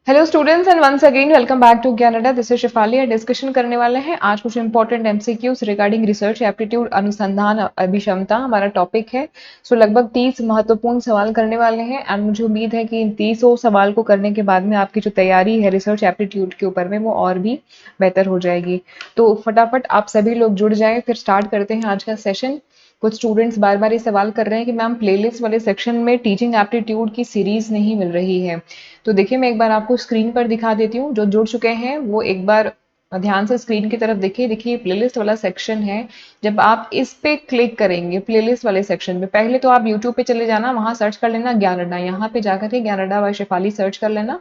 Hello students and once again welcome back to Gyanda. This is Shifali. Discussion करने वाले हैं आज कुछ important MCQs regarding research aptitude अनुसंधान अभिक्षमता हमारा टॉपिक है। लगभग 30 महत्वपूर्ण सवाल करने वाले हैं एंड मुझे उम्मीद है कि इन 30 सवाल को करने के बाद में आपकी जो तैयारी है रिसर्च एप्टीट्यूड के ऊपर में वो और भी बेहतर हो जाएगी। तो फटाफट आप सभी लोग जुड़ जाएं, फिर स्टार्ट करते हैं आज का सेशन। कुछ स्टूडेंट्स बार बार ये सवाल कर रहे हैं कि मैम प्लेलिस्ट वाले सेक्शन में टीचिंग एप्टीट्यूड की सीरीज नहीं मिल रही है। तो देखिए मैं एक बार आपको स्क्रीन पर दिखा देती हूँ। जो जुड़ चुके हैं वो एक बार ध्यान से स्क्रीन की तरफ देखिए। देखिए प्लेलिस्ट वाला सेक्शन है। जब आप इस पे क्लिक करेंगे प्लेलिस्ट वाले सेक्शन में, पहले तो आप यूट्यूब पे चले जाना, वहां सर्च कर लेना ज्ञान अड्डा। यहाँ पे जाकर के ज्ञान अड्डा बाय शेफाली सर्च कर लेना।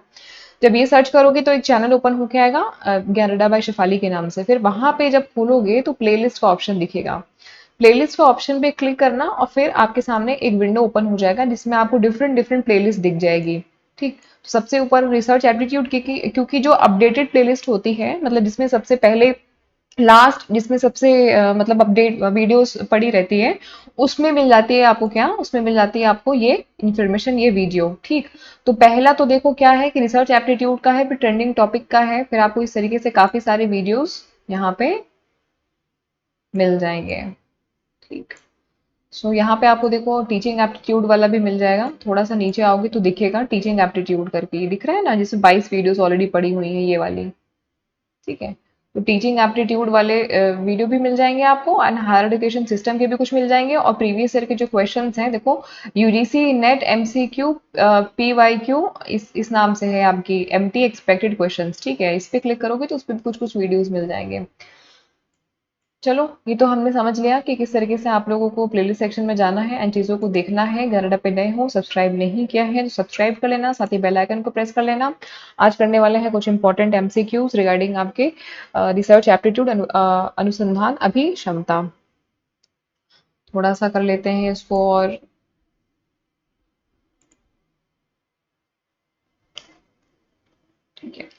जब ये सर्च करोगे तो एक चैनल ओपन होके आएगा ज्ञान अड्डा बाय शेफाली के नाम से। फिर वहां पे जब खोलोगे तो प्लेलिस्ट का ऑप्शन दिखेगा। प्लेलिस्ट का ऑप्शन पे क्लिक करना और फिर आपके सामने एक विंडो ओपन हो जाएगा जिसमें आपको डिफरेंट डिफरेंट प्लेलिस्ट दिख जाएगी। ठीक, तो सबसे ऊपर रिसर्च एप्टीट्यूड की क्योंकि जो अपडेटेड प्लेलिस्ट होती है, मतलब जिसमें सबसे पहले लास्ट, जिसमें सबसे मतलब अपडेट वीडियोस पड़ी रहती है, उसमें मिल जाती है आपको क्या, उसमें मिल जाती है आपको ये इन्फॉर्मेशन, ये वीडियो। ठीक, तो पहला तो देखो क्या है कि रिसर्च एप्टीट्यूड का है, फिर ट्रेंडिंग टॉपिक का है, फिर आपको इस तरीके से काफी सारे वीडियोस यहाँ पे मिल जाएंगे। ठीक, यहाँ पे आपको देखो टीचिंग एप्टीट्यूड वाला भी मिल जाएगा। थोड़ा सा नीचे आओगे तो दिखेगा टीचिंग एप्टीट्यूड करके, ये दिख रहा है ना, जिसमें 22 वीडियोस ऑलरेडी पड़ी हुई है ये वाली। ठीक है, तो टीचिंग एप्टीट्यूड वाले वीडियो भी मिल जाएंगे आपको एंड हायर एजुकेशन सिस्टम के भी कुछ मिल जाएंगे। और प्रीवियस ईयर के जो क्वेश्चंस हैं देखो, यूजीसी नेट एमसीक्यू पीवाईक्यू इस नाम से है आपकी एमटी एक्सपेक्टेड क्वेश्चंस। ठीक है, इस पे क्लिक करोगे तो उस पर कुछ कुछ वीडियोस मिल जाएंगे। चलो, ये तो हमने समझ लिया कि किस तरीके से आप लोगों को प्लेलिस्ट सेक्शन में जाना है एंड चीज़ों को देखना है। गरडा पे नए हो, सब्सक्राइब नहीं किया है तो सब्सक्राइब कर लेना, साथ ही बेल आइकन को प्रेस कर लेना। आज करने वाले हैं कुछ इंपॉर्टेंट एमसीक्यूज रिगार्डिंग आपके रिसर्च एप्टीट्यूड अनुसंधान अभी क्षमता। थोड़ा सा कर लेते हैं इसको और ठीक है।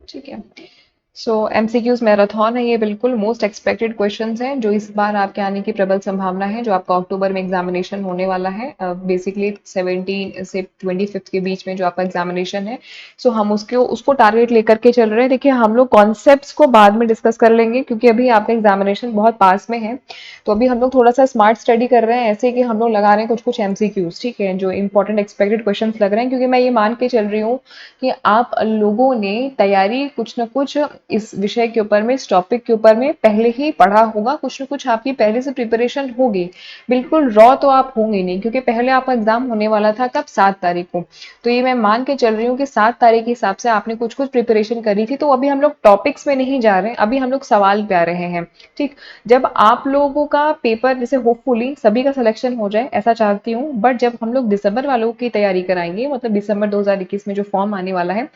ठीक है, एमसीक्यूज मैराथन है ये, बिल्कुल मोस्ट एक्सपेक्टेड क्वेश्चंस हैं जो इस बार आपके आने की प्रबल संभावना है। जो आपका अक्टूबर में एग्जामिनेशन होने वाला है, बेसिकली 17 से 25 के बीच में जो आपका एग्जामिनेशन है। हम उसको उसको टारगेट लेकर के चल रहे हैं। देखिए हम लोग कॉन्सेप्ट्स को बाद में डिस्कस कर लेंगे क्योंकि अभी आपका एग्जामिनेशन बहुत पास में है। तो अभी हम लोग थोड़ा सा स्मार्ट स्टडी कर रहे हैं, ऐसे कि हम लोग लगा रहे हैं कुछ कुछ एमसीक्यूज। ठीक है, जो इंपॉर्टेंट एक्सपेक्टेड क्वेश्चन लग रहे हैं, क्योंकि मैं ये मान के चल रही हूँ कि आप लोगों ने तैयारी कुछ न कुछ इस विषय के ऊपर में, इस टॉपिक के ऊपर में पहले ही पढ़ा होगा, कुछ न कुछ आपकी पहले से प्रिपरेशन होगी। बिल्कुल रॉ तो आप होंगे नहीं, क्योंकि पहले आपका एग्जाम होने वाला था कब, 7 तारीख को। तो ये मैं मान के चल रही हूँ कि 7 तारीख के हिसाब से आपने कुछ कुछ प्रिपरेशन करी थी। तो अभी हम लोग टॉपिक्स में नहीं जा रहे हैं, अभी हम लोग सवाल पे आ रहे हैं। ठीक, जब आप लोगों का पेपर, जैसे होपफुली सभी का सिलेक्शन हो जाए ऐसा चाहती हूँ, बट जब हम लोग दिसंबर वालों की तैयारी कराएंगे, मतलब दिसंबर 2021 में जो फॉर्म आने वाला है,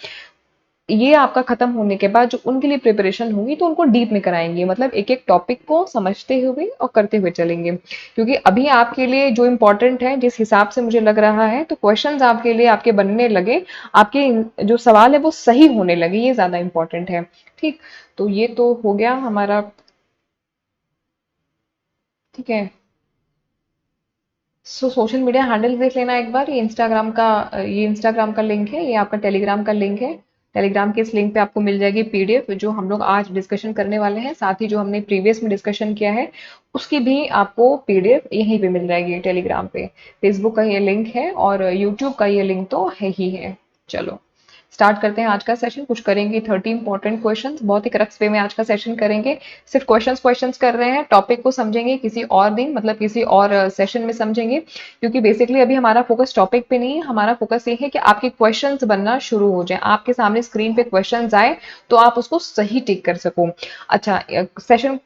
ये आपका खत्म होने के बाद जो उनके लिए प्रिपरेशन होगी तो उनको डीप में कराएंगे, मतलब एक एक टॉपिक को समझते हुए और करते हुए चलेंगे। क्योंकि अभी आपके लिए जो इम्पोर्टेंट है, जिस हिसाब से मुझे लग रहा है, तो क्वेश्चंस आपके लिए आपके बनने लगे, आपके जो सवाल है वो सही होने लगे, ये ज्यादा इम्पोर्टेंट है। ठीक, तो ये तो हो गया हमारा। ठीक है, सोशल मीडिया हैंडल देख लेना एक बार। ये इंस्टाग्राम का लिंक है, ये आपका टेलीग्राम का लिंक है। टेलीग्राम के इस लिंक पे आपको मिल जाएगी पीडीएफ जो हम लोग आज डिस्कशन करने वाले हैं, साथ ही जो हमने प्रीवियस में डिस्कशन किया है उसकी भी आपको पीडीएफ यहीं पे मिल जाएगी टेलीग्राम पे। फेसबुक का ये लिंक है और यूट्यूब का ये लिंक तो है ही है। चलो स्टार्ट करते हैं आज का सेशन। कुछ करेंगे 30 इंपॉर्टेंट क्वेश्चंस, बहुत ही क्रक्स वे में आज का सेशन करेंगे। सिर्फ क्वेश्चंस क्वेश्चंस कर रहे हैं, टॉपिक को समझेंगे किसी और दिन, मतलब किसी और सेशन में समझेंगे। क्योंकि बेसिकली अभी हमारा फोकस टॉपिक पे नहीं है, हमारा फोकस ये है कि आपके क्वेश्चंस बनना शुरू हो जाए, आपके सामने स्क्रीन पे क्वेश्चंस आए तो आप उसको सही टिक कर सको। अच्छा, सेशन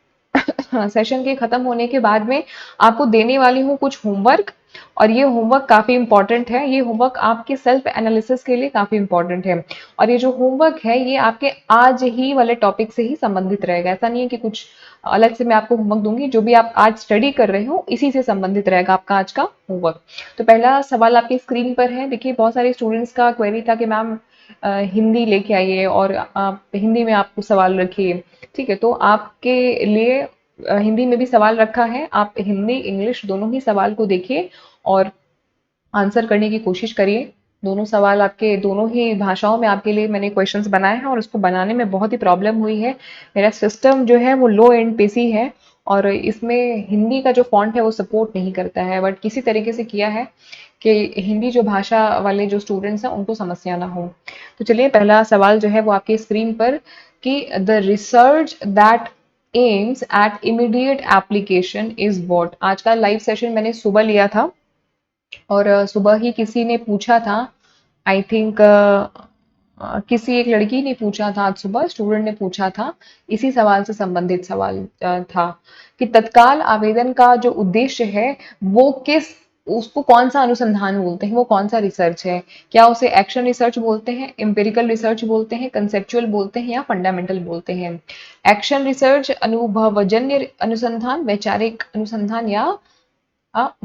सेशन के खत्म होने के बाद में आपको देने वाली हूँ कुछ होमवर्क, और ये होमवर्क काफी इंपॉर्टेंट है। ये होमवर्क आपके सेल्फ एनालिसिस के लिए काफी इंपॉर्टेंट है, और ये जो होमवर्क है ये आपके आज ही वाले टॉपिक से ही संबंधित रहेगा। ऐसा नहीं है कि कुछ अलग से मैं आपको होमवर्क दूंगी, जो भी आप आज स्टडी कर रहे हो इसी से संबंधित रहेगा आपका आज का होमवर्क। तो पहला सवाल आपकी स्क्रीन पर है। देखिए, बहुत सारे स्टूडेंट्स का क्वेरी था कि मैम हिंदी लेके आइए और आप हिंदी में आपको सवाल रखिए। ठीक है, तो आपके लिए हिंदी में भी सवाल रखा है। आप हिंदी इंग्लिश दोनों ही सवाल को देखिए और आंसर करने की कोशिश करिए। दोनों सवाल आपके दोनों ही भाषाओं में आपके लिए मैंने क्वेश्चंस बनाए हैं, और उसको बनाने में बहुत ही प्रॉब्लम हुई है। मेरा सिस्टम जो है वो लो एंड पीसी है, और इसमें हिंदी का जो फॉन्ट है वो सपोर्ट नहीं करता है, बट किसी तरीके से किया है कि हिंदी जो भाषा वाले जो स्टूडेंट्स हैं उनको समस्या ना हो। तो चलिए, पहला सवाल जो है वो आपकी स्क्रीन पर, कि the research that aims at immediate application is what. आज का लाइव सेशन मैंने सुबह लिया था, और सुबह ही किसी ने पूछा था, आई थिंक किसी एक लड़की ने पूछा था, आज सुबह स्टूडेंट ने पूछा था, इसी सवाल से संबंधित सवाल था कि तत्काल आवेदन का जो उद्देश्य है वो किस, उसको कौन सा अनुसंधान बोलते हैं, वो कौन सा रिसर्च है। क्या उसे एक्शन रिसर्च बोलते हैं, एम्पिरिकल रिसर्च बोलते हैं, कंसेप्चुअल बोलते हैं, या फंडामेंटल बोलते हैं। एक्शन रिसर्च अनुभवजन्य अनुसंधान, वैचारिक अनुसंधान, या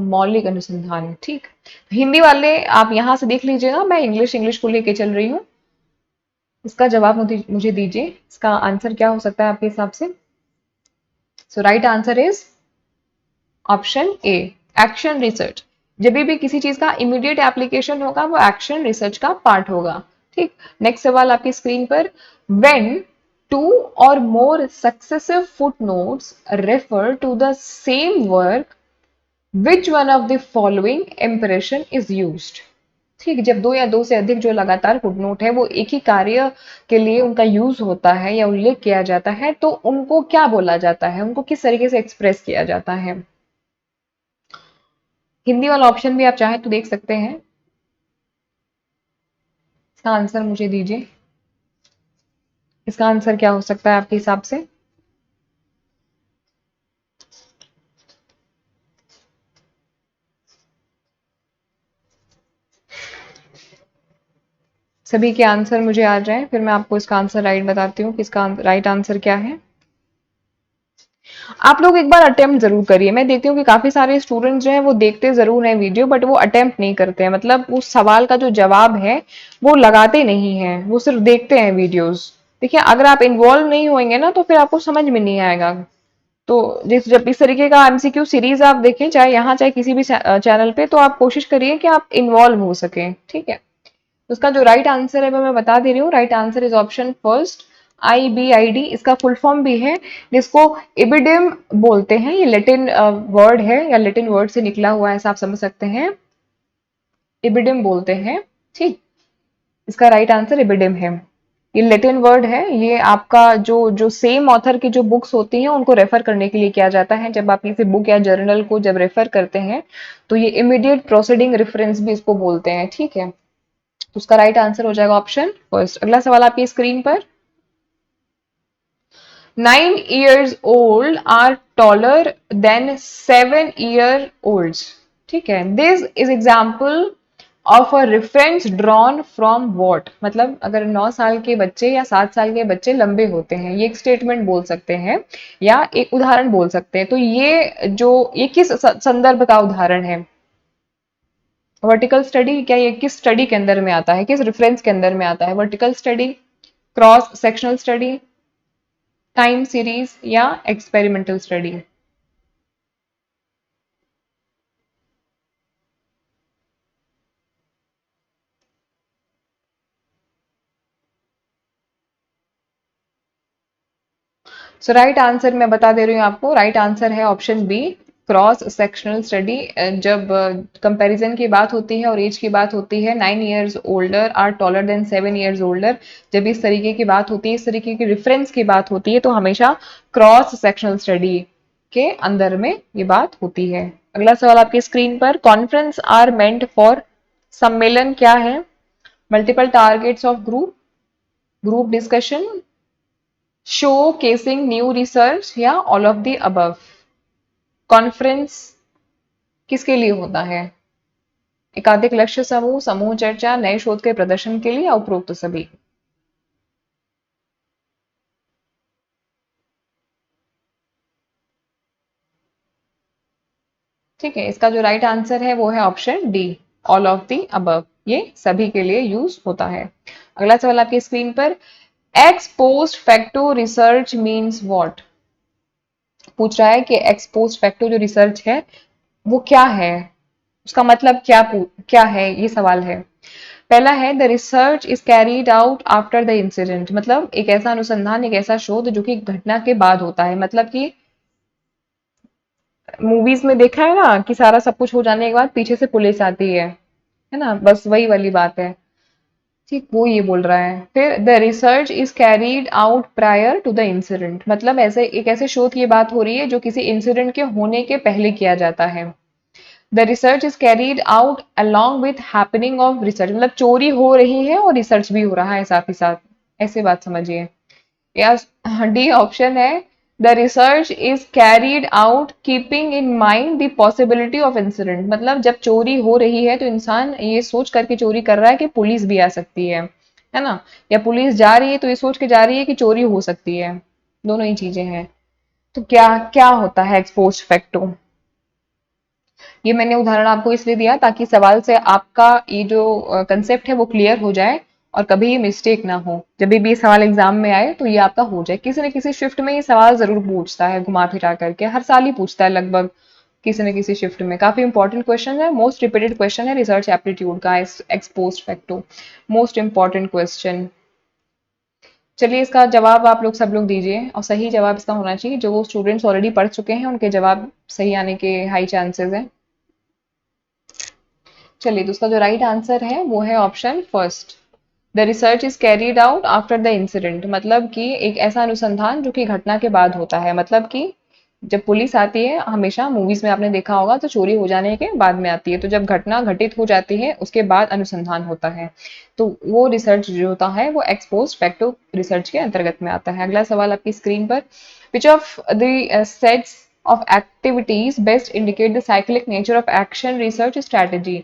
मौलिक अनुसंधान। ठीक, हिंदी वाले आप यहां से देख लीजिएगा, मैं इंग्लिश इंग्लिश को लेके चल रही हूँ। इसका जवाब मुझे दीजिए, इसका आंसर क्या हो सकता है आपके हिसाब से। So right answer is option A, action research. जब भी किसी चीज का इमीडिएट एप्लीकेशन होगा वो एक्शन रिसर्च का पार्ट होगा। ठीक, नेक्स्ट सवाल आपकी स्क्रीन पर, व्हेन टू और more successive footnotes refer to the same work, which one of the following impression is used. ठीक, जब दो या दो से अधिक जो लगातार फुटनोट है वो एक ही कार्य के लिए उनका यूज होता है या उल्लेख किया जाता है, तो उनको क्या बोला जाता है, उनको किस तरीके से एक्सप्रेस किया जाता है। हिंदी वाला ऑप्शन भी आप चाहें तो देख सकते हैं। इसका आंसर मुझे दीजिए, इसका आंसर क्या हो सकता है आपके हिसाब से। सभी के आंसर मुझे आ रहे हैं, फिर मैं आपको इसका आंसर राइट बताती हूँ कि इसका राइट आंसर क्या है। आप लोग एक बार अटेम्प्ट जरूर करिए। मैं देखती हूँ कि काफी सारे स्टूडेंट्स जो हैं वो देखते जरूर हैं वीडियो, बट वो अटेम्प्ट नहीं करते हैं, मतलब उस सवाल का जो जवाब है वो लगाते नहीं है, वो सिर्फ देखते हैं वीडियोस। देखिए, अगर आप इन्वॉल्व नहीं होंगे ना तो फिर आपको समझ में नहीं आएगा। तो जिस जब इस तरीके का एमसीक्यू सीरीज आप देखें, चाहे यहाँ चाहे किसी भी चैनल पे, तो आप कोशिश करिए कि आप इन्वॉल्व हो सके। ठीक है, उसका जो राइट आंसर है वो मैं बता दे रही हूँ। Right answer is option first, IBID। इसका फुल फॉर्म भी है, जिसको इबिडिम बोलते हैं। ये लैटिन वर्ड है, या लैटिन वर्ड से निकला हुआ है, ऐसा आप समझ सकते हैं, इबिडिम बोलते हैं। ठीक, इसका राइट आंसर इबिडिम है। ये लैटिन वर्ड है, ये आपका जो जो सेम ऑथर की जो बुक्स होती हैं उनको रेफर करने के लिए किया जाता है। जब आप किसी बुक या जर्नल को जब रेफर करते हैं तो ये इमीडिएट प्रोसीडिंग रेफरेंस भी इसको बोलते हैं। ठीक है, तो उसका राइट आंसर हो जाएगा ऑप्शन फर्स्ट। अगला सवाल आपकी स्क्रीन पर, 9 years old are taller than 7 year olds। ठीक है, this is example of a reference drawn from what. मतलब अगर 9 साल के बच्चे या 7 साल के बच्चे लंबे होते हैं, ये एक स्टेटमेंट बोल सकते हैं या एक उदाहरण बोल सकते हैं। तो ये किस संदर्भ का उदाहरण है। वर्टिकल स्टडी, क्या ये किस स्टडी के अंदर में आता है, किस रेफरेंस के अंदर में आता है। Vertical study, cross sectional study, time series, या experimental study. So right answer मैं बता दे रही हूँ आपको, राइट आंसर है option B, cross sectional study. जब कंपैरिजन की बात होती है और एज की बात होती है, 9 years older are taller than 7 years older, जब इस तरीके की बात होती है, इस तरीके की रेफरेंस की बात होती है, तो हमेशा क्रॉस सेक्शनल स्टडी के अंदर में ये बात होती है। अगला सवाल आपकी स्क्रीन पर, कॉन्फ्रेंस आर मेंट फॉर, सम्मेलन क्या है। Multiple targets of group, group discussion, showcasing new research या all of the above? Conference किसके लिए होता है? एकाधिक लक्ष्य समूह, समूह चर्चा, नए शोध के प्रदर्शन के लिए या उपरोक्त सभी? ठीक है, इसका जो राइट आंसर है वो है option D, all of the above. ये सभी के लिए यूज होता है। अगला सवाल आपकी स्क्रीन पर, x post facto research means what? पूछ रहा है कि एक्स पोस्ट फैक्टो जो रिसर्च है वो क्या है, उसका मतलब क्या है, ये सवाल है। पहला है the research is carried out after the incident, मतलब एक ऐसा अनुसंधान, एक ऐसा शोध जो कि घटना के बाद होता है। मतलब कि मूवीज में देखा है ना कि सारा सब कुछ हो जाने के बाद पीछे से पुलिस आती है ना, बस वही वाली बात है। ठीक, वो ये बोल रहा है। फिर the research is carried out prior to the incident, मतलब ऐसे एक ऐसे शोध की बात हो रही है जो किसी इंसिडेंट के होने के पहले किया जाता है। The research is carried out along with happening of research, मतलब चोरी हो रही है और रिसर्च भी हो रहा है साथ ही साथ, ऐसे बात समझिए। या डी ऑप्शन है the research is carried out keeping in mind the possibility of incident, मतलब जब चोरी हो रही है तो इंसान ये सोच करके चोरी कर रहा है कि पुलिस भी आ सकती है ना, या पुलिस जा रही है तो ये सोच के जा रही है कि चोरी हो सकती है। दोनों ही चीजें हैं। तो क्या क्या होता है एक्सपोस्ट फैक्टो? ये मैंने उदाहरण आपको इसलिए दिया ताकि सवाल से आपका ये जो कंसेप्ट है वो क्लियर हो जाए और कभी ये मिस्टेक ना हो। जब भी ये सवाल एग्जाम में आए तो ये आपका हो जाए। किसी न किसी शिफ्ट में ये सवाल जरूर पूछता है, घुमा फिरा करके हर साल ही पूछता है लगभग, किसी न किसी शिफ्ट में। काफी इंपॉर्टेंट क्वेश्चन है, मोस्ट रिपीटेड क्वेश्चन है रिसर्च एप्टीट्यूड का, ex post facto, most important question. चलिए इसका जवाब आप लोग सब लोग दीजिए, और सही जवाब इसका होना चाहिए। जो स्टूडेंट्स ऑलरेडी पढ़ चुके हैं उनके जवाब सही आने के हाई चांसेस है। चलिए, तो उसका जो राइट आंसर है वो है option first, the research is carried out after the incident, मतलब कि एक ऐसा अनुसंधान जो कि घटना के बाद होता है। मतलब कि जब पुलिस आती है, हमेशा मूवीज में आपने देखा होगा, तो चोरी हो जाने के बाद में आती है, तो जब घटना घटित हो जाती है उसके बाद अनुसंधान होता है, तो वो रिसर्च जो होता है वो एक्सपोस्ट फैक्टो रिसर्च के अंतर्गत में आता है। अगला सवाल आपकी स्क्रीन पर, विच of the sets of activities best indicate the cyclic nature of action research strategy?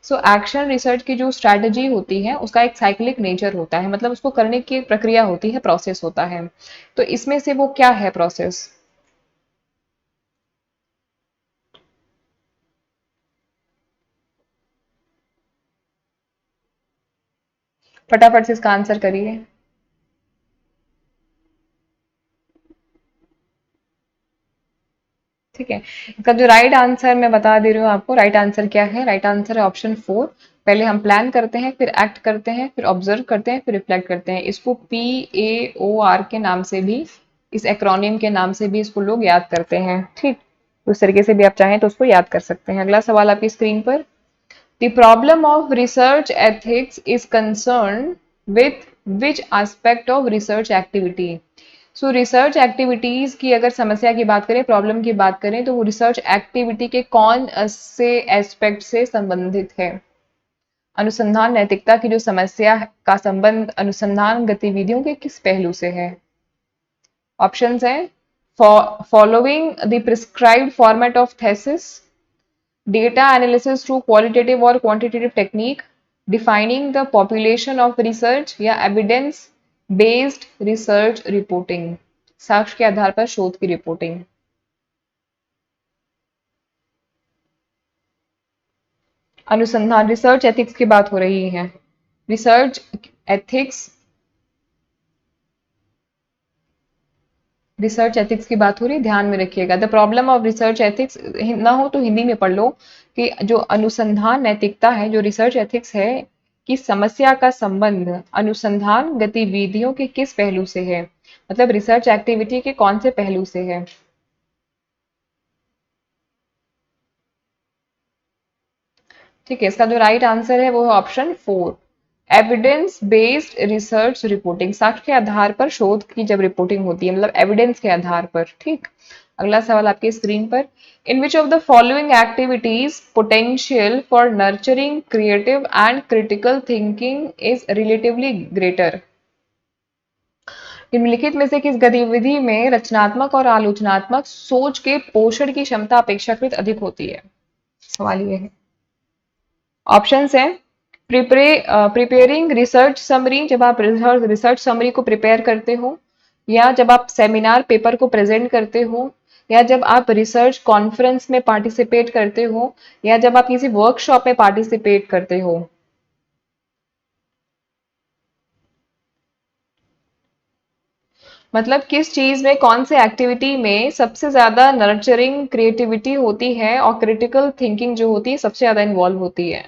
So action research की जो strategy होती है उसका एक cyclic nature होता है, मतलब उसको करने की एक प्रक्रिया होती है, process होता है। तो इसमें से वो क्या है process? फटाफट से इसका आंसर करिए। ठीक है, इसका जो राइट आंसर मैं बता दे रही हूँ आपको, राइट आंसर क्या है? राइट आंसर है ऑप्शन फोर। पहले हम प्लान करते हैं, फिर एक्ट करते हैं, फिर ऑब्जर्व करते हैं, फिर रिफ्लेक्ट करते हैं। इसको PAOR के नाम से भी, इस एक्रोनियम के नाम से भी इसको लोग याद करते हैं। ठीक, उस तरीके से भी आप चाहें तो उसको याद कर सकते हैं। अगला सवाल आपकी स्क्रीन पर, the problem of research ethics is concern with which aspect of research activity? So research activities की अगर समस्या की बात करें, प्रॉब्लम की बात करें, तो वो रिसर्च एक्टिविटी के कौन से एस्पेक्ट से संबंधित है? अनुसंधान नैतिकता की जो समस्या का संबंध अनुसंधान गतिविधियों के किस पहलू से है? ऑप्शंस हैं, following the prescribed format of thesis, data analysis through qualitative और quantitative technique, defining the population of research, या एविडेंस बेस्ड रिसर्च रिपोर्टिंग, साक्ष्य के आधार पर शोध की रिपोर्टिंग। अनुसंधान, रिसर्च एथिक्स की बात हो रही है। रिसर्च एथिक्स, रिसर्च एथिक्स की बात हो रही है, ध्यान में रखिएगा। The problem of research ethics, ना हो तो हिंदी में पढ़ लो, कि जो अनुसंधान नैतिकता है, जो रिसर्च एथिक्स है, कि समस्या का संबंध अनुसंधान गतिविधियों के किस पहलू से है, मतलब रिसर्च एक्टिविटी के कौन से पहलू से है। ठीक है, इसका जो राइट आंसर है वो है option four, evidence based research reporting, साक्ष्य के आधार पर शोध की जब रिपोर्टिंग होती है, मतलब एविडेंस के आधार पर। ठीक, अगला सवाल आपकी स्क्रीन पर, in which of the following activities potential for nurturing creative and critical thinking is relatively greater? निम्नलिखित में से किस गतिविधि में रचनात्मक और आलोचनात्मक सोच के पोषण की क्षमता अपेक्षाकृत अधिक होती है? सवाल ये है। ऑप्शंस हैं प्रिपेयरिंग रिसर्च समरी, जब आप रिसर्च समरी को प्रिपेयर करते हो, या जब आप सेमिनार पेपर को प्रेजेंट करते हो, या जब आप रिसर्च कॉन्फ्रेंस में पार्टिसिपेट करते हो, या जब आप किसी वर्कशॉप में पार्टिसिपेट करते हो। मतलब किस चीज में, कौन से एक्टिविटी में सबसे ज्यादा नर्चरिंग क्रिएटिविटी होती है और क्रिटिकल थिंकिंग जो होती है सबसे ज्यादा इन्वॉल्व होती है।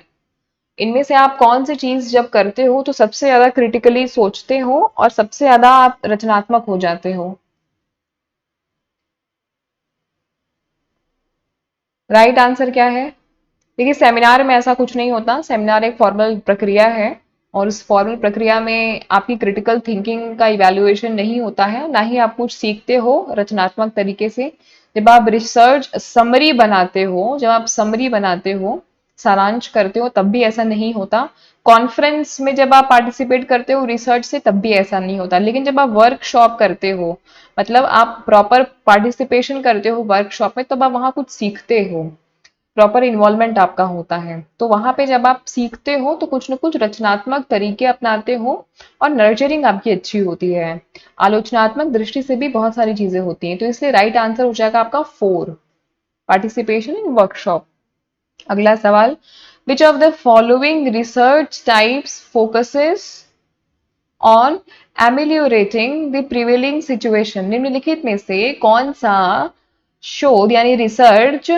इनमें से आप कौन सी चीज जब करते हो तो सबसे ज्यादा क्रिटिकली सोचते हो और सबसे ज्यादा आप रचनात्मक हो जाते हो? राइट आंसर क्या है? देखिए, सेमिनार में ऐसा कुछ नहीं होता। सेमिनार एक फॉर्मल प्रक्रिया है और उस फॉर्मल प्रक्रिया में आपकी क्रिटिकल थिंकिंग का इवैल्यूएशन नहीं होता है, ना ही आप कुछ सीखते हो रचनात्मक तरीके से। जब आप रिसर्च समरी बनाते हो, जब आप समरी बनाते हो, सारांश करते हो, तब भी ऐसा नहीं होता। कॉन्फ्रेंस में जब आप पार्टिसिपेट करते हो रिसर्च से, तब भी ऐसा नहीं होता। लेकिन जब आप वर्कशॉप करते हो, मतलब आप प्रॉपर पार्टिसिपेशन करते हो वर्कशॉप में, तब आप वहां कुछ सीखते हो, प्रॉपर इन्वॉल्वमेंट आपका होता है। तो वहां पे जब आप सीखते हो तो कुछ न कुछ रचनात्मक तरीके अपनाते हो और नर्चरिंग आपकी अच्छी होती है। आलोचनात्मक दृष्टि से भी बहुत सारी चीजें होती हैं, तो इसलिए राइट आंसर हो जाएगा आपका 4, पार्टिसिपेशन इन वर्कशॉप। अगला सवाल, which of the following research types focuses on ameliorating the prevailing situation? निम्नलिखित में से कौन सा शोध यानी रिसर्च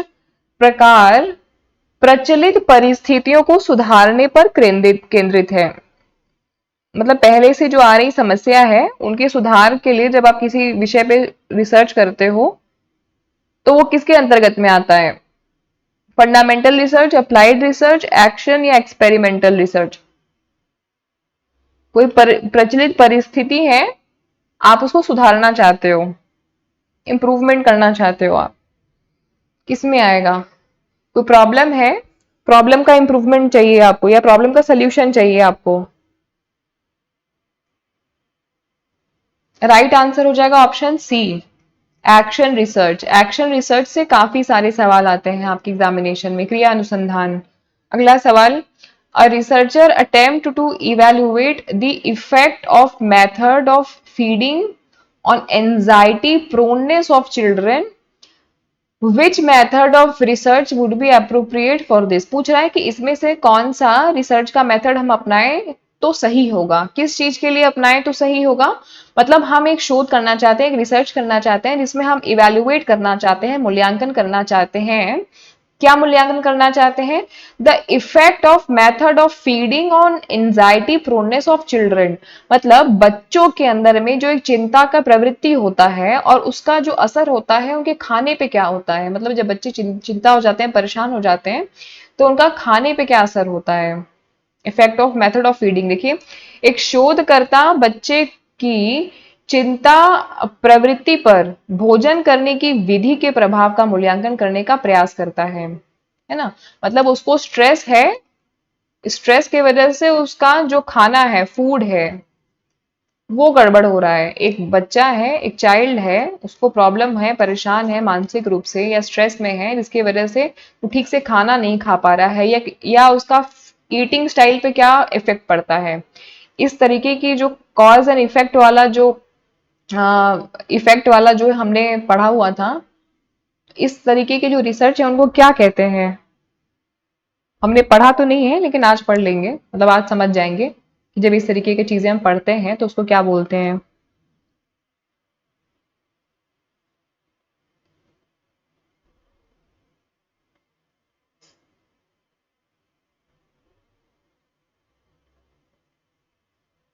प्रकार प्रचलित परिस्थितियों को सुधारने पर केंद्रित केंद्रित है? मतलब पहले से जो आ रही समस्या है उनके सुधार के लिए जब आप किसी विषय पे रिसर्च करते हो तो वो किसके अंतर्गत में आता है? Fundamental research, applied research, action या एक्सपेरिमेंटल रिसर्च? कोई प्रचलित परिस्थिति है, आप उसको सुधारना चाहते हो, इंप्रूवमेंट करना चाहते हो आप, किस में आएगा? कोई प्रॉब्लम है, प्रॉब्लम का इंप्रूवमेंट चाहिए आपको या प्रॉब्लम का सल्यूशन चाहिए आपको? राइट आंसर हो जाएगा option C, action research. Action research से काफी सारे सवाल आते हैं आपके एग्जामिनेशन में, क्रिया अनुसंधान। अगला सवाल, a researcher attempt to evaluate the effect of method of feeding on anxiety proneness of children, which method of research would be appropriate for this? पूछ रहा है कि इसमें से कौन सा रिसर्च का मेथड हम अपनाएं तो सही होगा, किस चीज के लिए अपनाएं तो सही होगा। मतलब हम एक शोध करना चाहते हैं, एक रिसर्च करना चाहते हैं जिसमें हम इवेल्युएट करना चाहते हैं, मूल्यांकन करना चाहते हैं। क्या मूल्यांकन करना चाहते हैं? The effect of method of feeding on anxiety proneness of children. मतलब बच्चों के अंदर में जो एक चिंता का प्रवृत्ति होता है और उसका जो असर होता है उनके खाने पे क्या होता है। मतलब जब बच्चे चिंता हो जाते हैं, परेशान हो जाते हैं, तो उनका खाने पे क्या असर होता है। Effect of method of feeding. देखिए, एक शोधकर्ता बच्चे की चिंता प्रवृत्ति पर भोजन करने की विधि के प्रभाव का मूल्यांकन करने का प्रयास करता है ना। मतलब उसको स्ट्रेस है, स्ट्रेस की वजह से उसका जो खाना है, फूड है, वो गड़बड़ हो रहा है। एक बच्चा है, एक चाइल्ड है, उसको प्रॉब्लम है, परेशान है मानसिक रूप से या स्ट्रेस में है, जिसकी वजह से वो ठीक से खाना नहीं खा पा रहा है, या उसका ईटिंग स्टाइल पे क्या इफेक्ट पड़ता है। इस तरीके की जो कॉज एंड इफेक्ट वाला जो जो हमने पढ़ा हुआ था, इस तरीके के जो रिसर्च है उनको क्या कहते हैं? हमने पढ़ा तो नहीं है लेकिन आज पढ़ लेंगे, मतलब आज समझ जाएंगे कि जब इस तरीके की चीजें हम पढ़ते हैं तो उसको क्या बोलते हैं।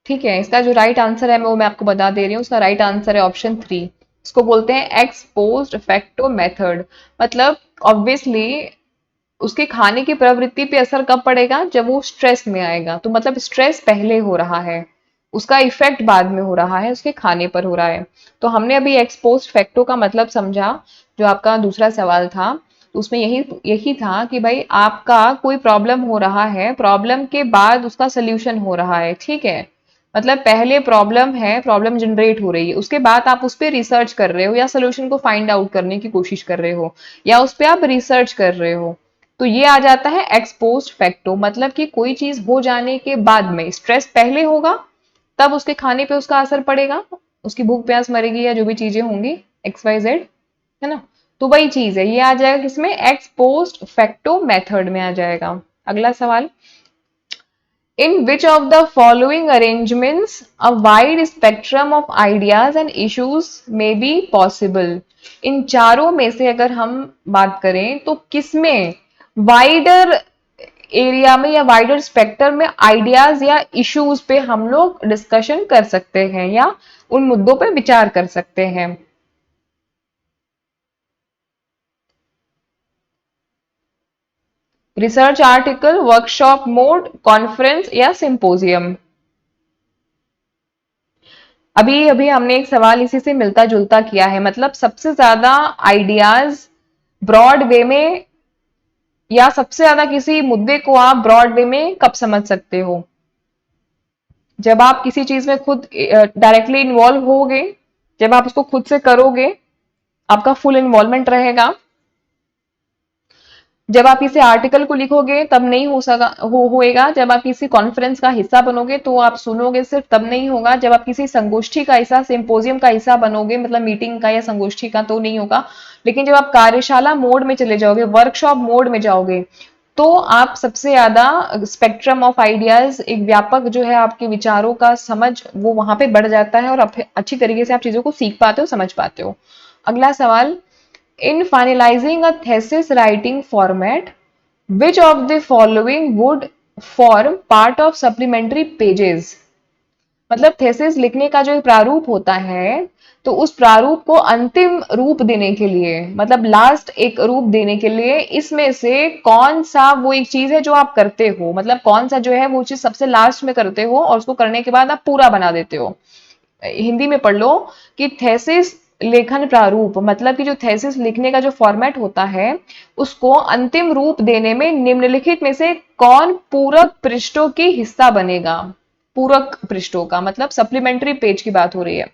ठीक है, इसका जो राइट आंसर है वो मैं आपको बता दे रही हूँ। उसका राइट आंसर है ऑप्शन 3। इसको बोलते हैं एक्सपोज्ड इफेक्टो मेथड। मतलब ऑब्वियसली उसके खाने की प्रवृत्ति पे असर कब पड़ेगा? जब वो स्ट्रेस में आएगा। तो मतलब स्ट्रेस पहले हो रहा है, उसका इफेक्ट बाद में हो रहा है, उसके खाने पर हो रहा है। तो हमने अभी एक्सपोज्ड फैक्टो का मतलब समझा, जो आपका दूसरा सवाल था। तो उसमें यही यही था कि भाई आपका कोई प्रॉब्लम हो रहा है, प्रॉब्लम के बाद उसका सोल्यूशन हो रहा है, ठीक है। मतलब पहले प्रॉब्लम है, प्रॉब्लम जनरेट हो रही है, उसके बाद आप उस पर रिसर्च कर रहे हो या सोल्यूशन को फाइंड आउट करने की कोशिश कर रहे हो या उस पर आप रिसर्च कर रहे हो, तो ये आ जाता है एक्स पोस्ट फैक्टो। मतलब कि कोई चीज हो जाने के बाद में, स्ट्रेस पहले होगा तब उसके खाने पे उसका असर पड़ेगा, उसकी भूख प्यास मरेगी या जो भी चीजें होंगी, एक्स वाई जेड, है ना। तो वही चीज है, ये आ जाएगा किसमें, एक्स पोस्ट फैक्टो मेथड में आ जाएगा। अगला सवाल, in which of the following arrangements a wide spectrum of ideas and issues may be possible? इन चारों में से अगर हम बात करें तो किसमें वाइडर एरिया में या वाइडर स्पेक्ट्रम में आइडियाज या इश्यूज पे हम लोग डिस्कशन कर सकते हैं या उन मुद्दों पे विचार कर सकते हैं? Research article, workshop mode, conference या सिंपोजियम? अभी अभी हमने एक सवाल इसी से मिलता जुलता किया है, मतलब सबसे ज्यादा आइडियाज ब्रॉड वे में या सबसे ज्यादा किसी मुद्दे को आप ब्रॉड वे में कब समझ सकते हो? जब आप किसी चीज में खुद डायरेक्टली इन्वॉल्व होगे, जब आप उसको खुद से करोगे, आपका फुल इन्वॉल्वमेंट रहेगा। जब आप किसी आर्टिकल को लिखोगे तब नहीं हो सका होएगा, जब आप किसी कॉन्फ्रेंस का हिस्सा बनोगे तो आप सुनोगे सिर्फ, तब नहीं होगा। जब आप किसी संगोष्ठी का हिस्सा, सिंपोजियम का हिस्सा बनोगे, मतलब मीटिंग का या संगोष्ठी का, तो नहीं होगा। लेकिन जब आप कार्यशाला मोड में चले जाओगे, वर्कशॉप मोड में जाओगे, तो आप सबसे ज्यादा स्पेक्ट्रम ऑफ आइडियाज, एक व्यापक जो है आपके विचारों का समझ, वो वहां पे बढ़ जाता है और अच्छी तरीके से आप चीजों को सीख पाते हो, समझ पाते हो। अगला सवाल, in finalizing a thesis writing format, which of the following would form part of supplementary pages? मतलब थेसिस लिखने का जो प्रारूप होता है, तो उस प्रारूप को अंतिम रूप देने के लिए, मतलब लास्ट एक रूप देने के लिए, इसमें से कौन सा वो एक चीज है जो आप करते हो, मतलब कौन सा जो है वो चीज सबसे लास्ट में करते हो और उसको करने के बाद आप पूरा बना देते हो। हिंदी में पढ़ लो कि थेसिस लेखन प्रारूप, मतलब कि जो थेसिस लिखने का जो फॉर्मेट होता है, उसको अंतिम रूप देने में निम्नलिखित में से कौन पूरक पृष्ठों की हिस्सा बनेगा? पूरक पृष्ठों का मतलब सप्लीमेंट्री पेज की बात हो रही है।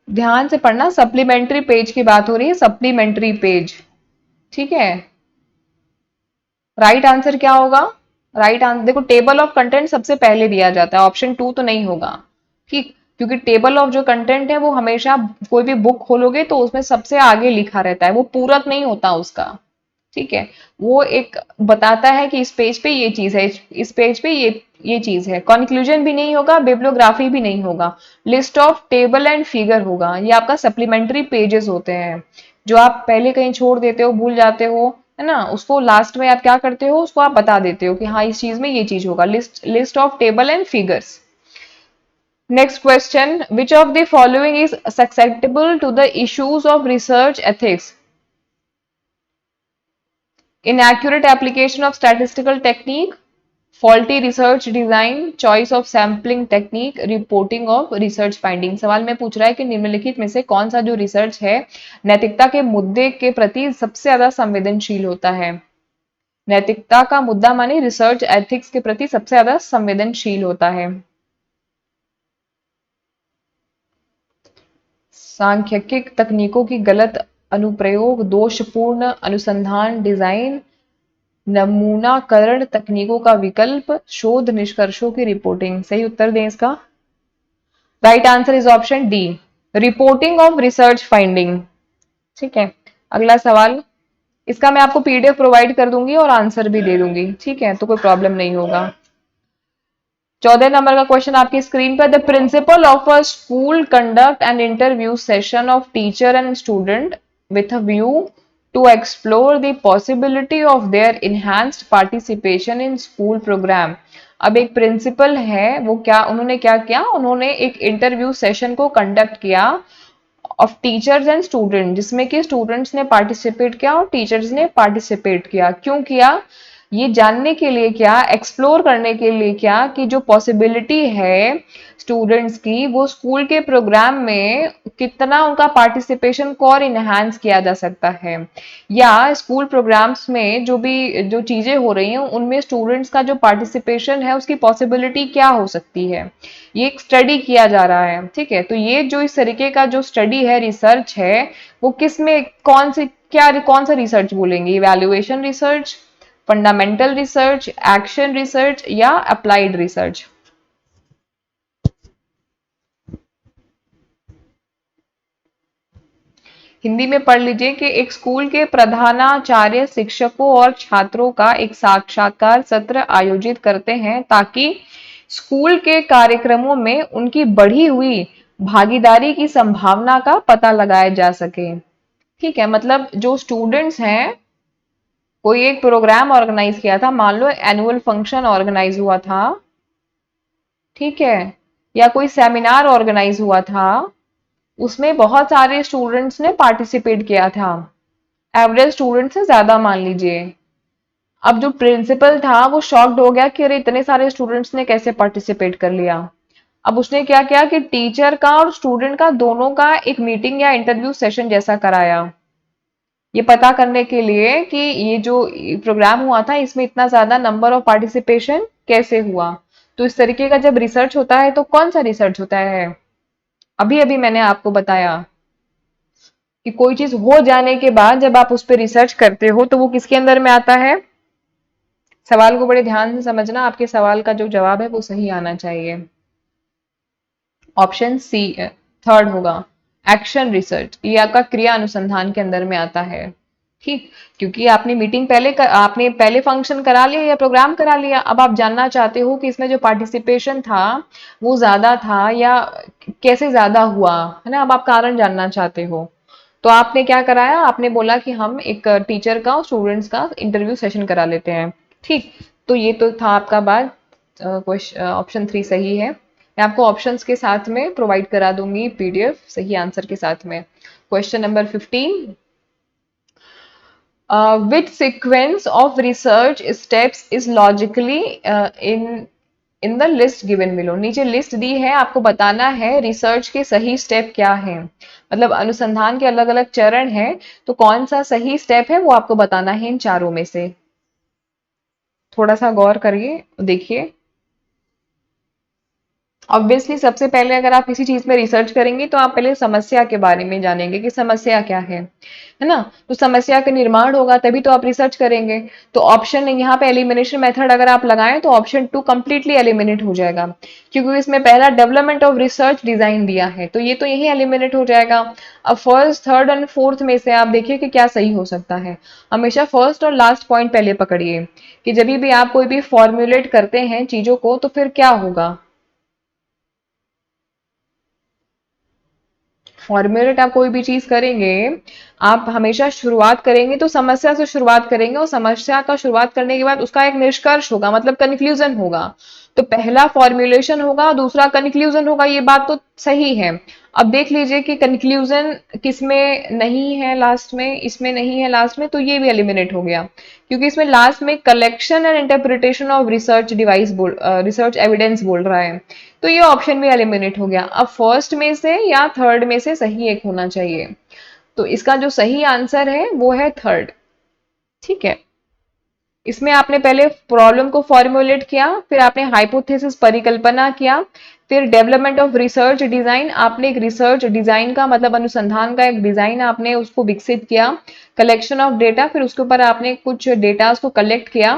ध्यान से पढ़ना, सप्लीमेंट्री पेज की बात हो रही है, सप्लीमेंट्री पेज। ठीक है, राइट आंसर क्या होगा? राइट आंसर देखो, टेबल ऑफ कंटेंट सबसे पहले दिया जाता है, ऑप्शन टू तो नहीं होगा। ठीक, क्योंकि टेबल ऑफ जो कंटेंट है वो हमेशा, कोई भी बुक खोलोगे तो उसमें सबसे आगे लिखा रहता है, वो पूरक नहीं होता उसका। ठीक है, वो एक बताता है कि इस पेज पे ये चीज है, इस पेज पे ये चीज है। कंक्लूजन भी नहीं होगा, बिब्लियोग्राफी भी नहीं होगा, list of table and figure होगा। ये आपका सप्लीमेंट्री पेजेस होते हैं, जो आप पहले कहीं छोड़ देते हो, भूल जाते हो, है ना, उसको लास्ट में आप क्या करते हो, उसको आप बता देते हो कि हाँ इस चीज में ये चीज होगा, list of table and figures. Next question, which of the following is susceptible to the issues of research ethics? Inaccurate application of statistical technique, faulty research design, choice of sampling technique, reporting of research finding। सवाल में पूछ रहा है कि निम्नलिखित में से कौन सा जो रिसर्च है नैतिकता के मुद्दे के प्रति सबसे ज्यादा संवेदनशील होता है? नैतिकता का मुद्दा माने रिसर्च एथिक्स के प्रति सबसे ज्यादा संवेदनशील होता है। सांख्यिकीय तकनीकों की गलत अनुप्रयोग, दोषपूर्ण अनुसंधान डिजाइन, नमूनाकरण तकनीकों का विकल्प, शोध निष्कर्षों की रिपोर्टिंग। सही उत्तर दें इसका। Right answer is option D, reporting of research finding. ठीक है, अगला सवाल, इसका मैं आपको पीडीएफ प्रोवाइड कर दूंगी और आंसर भी दे दूंगी, ठीक है, तो कोई प्रॉब्लम नहीं होगा। 14 नंबर का क्वेश्चन आपकी स्क्रीन पर, the principal of a school conduct an interview session of teacher and student with a view to explore the possibility of their enhanced participation in school programme. अब एक principal है, वो क्या, उन्होंने क्या किया, उन्होंने एक इंटरव्यू सेशन को कंडक्ट किया ऑफ टीचर्स एंड स्टूडेंट, जिसमें कि स्टूडेंट्स ने पार्टिसिपेट किया और टीचर्स ने पार्टिसिपेट किया। क्यों किया? ये जानने के लिए क्या, एक्सप्लोर करने के लिए क्या कि जो पॉसिबिलिटी है स्टूडेंट्स की वो स्कूल के प्रोग्राम में कितना उनका पार्टिसिपेशन को और इनहांस किया जा सकता है, या स्कूल प्रोग्राम्स में जो भी जो चीजें हो रही हैं उनमें स्टूडेंट्स का जो पार्टिसिपेशन है उसकी पॉसिबिलिटी क्या हो सकती है, ये एक स्टडी किया जा रहा है। ठीक है, तो ये जो इस तरीके का जो स्टडी है, रिसर्च है, वो किस में कौन से क्या कौन सा रिसर्च बोलेंगे, evaluation research, fundamental research, action research या अप्लाइड रिसर्च। हिंदी में पढ़ लीजिए कि एक स्कूल के प्रधानाचार्य शिक्षकों और छात्रों का एक साक्षात्कार सत्र आयोजित करते हैं ताकि स्कूल के कार्यक्रमों में उनकी बढ़ी हुई भागीदारी की संभावना का पता लगाया जा सके। ठीक है, मतलब जो स्टूडेंट्स हैं, कोई एक प्रोग्राम ऑर्गेनाइज किया था, मान लो एनुअल फंक्शन ऑर्गेनाइज हुआ था, ठीक है, या कोई सेमिनार ऑर्गेनाइज हुआ था, उसमें बहुत सारे स्टूडेंट्स ने पार्टिसिपेट किया था, एवरेज स्टूडेंट से ज्यादा मान लीजिए। अब जो प्रिंसिपल था वो शॉक्ड हो गया कि अरे इतने सारे स्टूडेंट्स ने कैसे पार्टिसिपेट कर लिया। अब उसने क्या किया कि टीचर का और स्टूडेंट का दोनों का एक मीटिंग या इंटरव्यू सेशन जैसा कराया, ये पता करने के लिए कि ये जो प्रोग्राम हुआ था इसमें इतना ज्यादा नंबर ऑफ पार्टिसिपेशन कैसे हुआ। तो इस तरीके का जब रिसर्च होता है तो कौन सा रिसर्च होता है, अभी अभी मैंने आपको बताया कि कोई चीज हो जाने के बाद जब आप उस पर रिसर्च करते हो तो वो किसके अंदर में आता है। सवाल को बड़े ध्यान से समझना, आपके सवाल का जो जवाब है वो सही आना चाहिए। ऑप्शन सी थर्ड होगा, एक्शन रिसर्च, ये आपका क्रिया अनुसंधान के अंदर में आता है। ठीक, क्योंकि आपने मीटिंग आपने पहले फंक्शन करा लिया या प्रोग्राम करा लिया, अब आप जानना चाहते हो कि इसमें जो पार्टिसिपेशन था वो ज्यादा था या कैसे ज्यादा हुआ, है ना, अब आप कारण जानना चाहते हो। तो आपने क्या कराया, आपने बोला कि हम एक टीचर का और स्टूडेंट्स का इंटरव्यू सेशन करा लेते हैं। ठीक, तो ये तो था आपका बात, क्वेश्चन ऑप्शन 3 सही है। मैं आपको ऑप्शंस के साथ में प्रोवाइड करा दूंगी पीडीएफ सही आंसर के साथ में। Question number 15, which sequence of research steps is logically in the list given below। नीचे लिस्ट दी है, आपको बताना है रिसर्च के सही स्टेप क्या हैं, मतलब अनुसंधान के अलग अलग चरण हैं, तो कौन सा सही स्टेप है वो आपको बताना है इन चारों में से। थोड़ा सा गौर करिए, देखिए। ऑब्वियसली सबसे पहले अगर आप किसी चीज में रिसर्च करेंगे तो आप पहले समस्या के बारे में जानेंगे कि समस्या क्या है ना, तो समस्या का निर्माण होगा तभी तो आप रिसर्च करेंगे। तो ऑप्शन यहाँ पे एलिमिनेशन मेथड अगर आप लगाएं तो ऑप्शन 2 कंप्लीटली एलिमिनेट हो जाएगा, क्योंकि इसमें पहला डेवलपमेंट ऑफ रिसर्च डिजाइन दिया है, तो ये तो यही एलिमिनेट हो जाएगा। अब फर्स्ट, थर्ड एंड फोर्थ में से आप देखिए कि क्या सही हो सकता है। हमेशा फर्स्ट और लास्ट पॉइंट पहले पकड़िए कि जब भी आप कोई भी फॉर्मुलेट करते हैं चीजों को तो फिर क्या होगा। फॉर्मुलेट आप कोई भी चीज करेंगे, आप हमेशा शुरुआत करेंगे तो समस्या से शुरुआत करेंगे, और समस्या का शुरुआत करने के बाद उसका एक निष्कर्ष होगा, मतलब कंक्लूजन होगा। तो पहला फॉर्मुलेशन होगा, दूसरा कंक्लूजन होगा, ये बात तो सही है। अब देख लीजिए कि कंक्लूजन किसमें नहीं है लास्ट में, इसमें नहीं है लास्ट में, तो ये भी एलिमिनेट हो गया, क्योंकि इसमें लास्ट में collection and interpretation of research device research evidence बोल रहा है, तो ये ऑप्शन भी एलिमिनेट हो गया। अब फर्स्ट में से या थर्ड में से सही एक होना चाहिए, तो इसका जो सही आंसर है वो है थर्ड। ठीक है, इसमें आपने पहले प्रॉब्लम को फॉर्मुलेट किया, फिर आपने हाइपोथेसिस परिकल्पना किया, फिर डेवलपमेंट ऑफ रिसर्च डिजाइन, आपने एक रिसर्च डिजाइन का मतलब अनुसंधान का एक डिजाइन आपने उसको विकसित किया, कलेक्शन ऑफ डेटा, फिर उसके ऊपर आपने कुछ डेटा को कलेक्ट किया,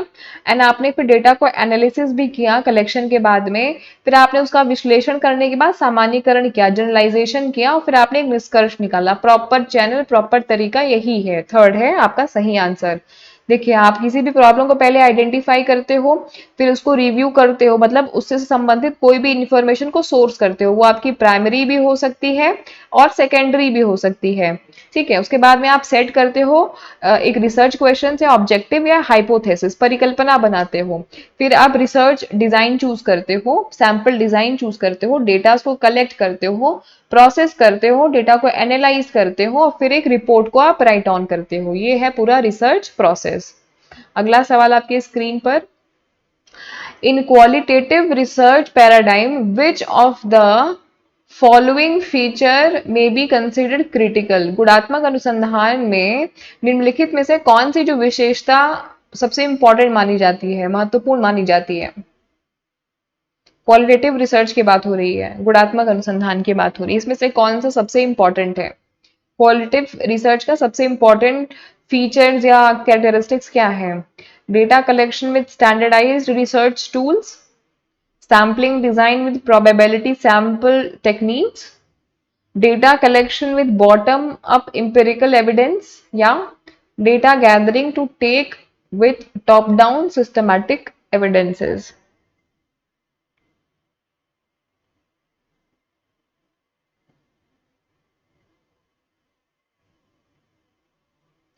एंड आपने फिर डेटा को एनालिसिस भी किया कलेक्शन के बाद में, फिर आपने उसका विश्लेषण करने के बाद सामान्यकरण किया, जनरलाइजेशन किया, और फिर आपने एक निष्कर्ष निकाला। प्रॉपर चैनल, प्रॉपर तरीका यही है, थर्ड है आपका सही आंसर। देखिए, आप किसी भी प्रॉब्लम को पहले आइडेंटिफाई करते हो, फिर उसको रिव्यू करते हो, मतलब उससे संबंधित कोई भी इंफॉर्मेशन को सोर्स करते हो, वो आपकी प्राइमरी भी हो सकती है और सेकेंडरी भी हो सकती है। ठीक है, उसके बाद में आप सेट करते हो एक रिसर्च क्वेश्चन से ऑब्जेक्टिव या हाइपोथेसिस परिकल्पना बनाते हो, फिर आप रिसर्च डिजाइन चूज करते हो, सैंपल डिजाइन चूज करते हो, डेटा को कलेक्ट करते हो, प्रोसेस करते हो, डेटा को एनालाइज करते हो, और फिर एक रिपोर्ट को आप राइट ऑन करते हो। ये है पूरा रिसर्च प्रोसेस। अगला सवाल आपके स्क्रीन पर, इन qualitative research paradigm which of the following feature में बी कंसिडर्ड क्रिटिकल। गुणात्मक अनुसंधान में निम्नलिखित में से कौन सी जो विशेषता सबसे इंपॉर्टेंट मानी जाती है, महत्वपूर्ण मानी जाती है। क्वालिटेटिव रिसर्च की बात हो रही है, गुणात्मक अनुसंधान की बात हो रही है, इसमें से कौन सा सबसे इंपॉर्टेंट है। क्वालिटेटिव रिसर्च का सबसे इंपॉर्टेंट फीचर्स या कैरेक्टरिस्टिक्स क्या है। Data collection with standardised research tools, sampling design with probability sample techniques, data collection with bottom up empirical evidence, या data gathering to take with top down systematic evidences.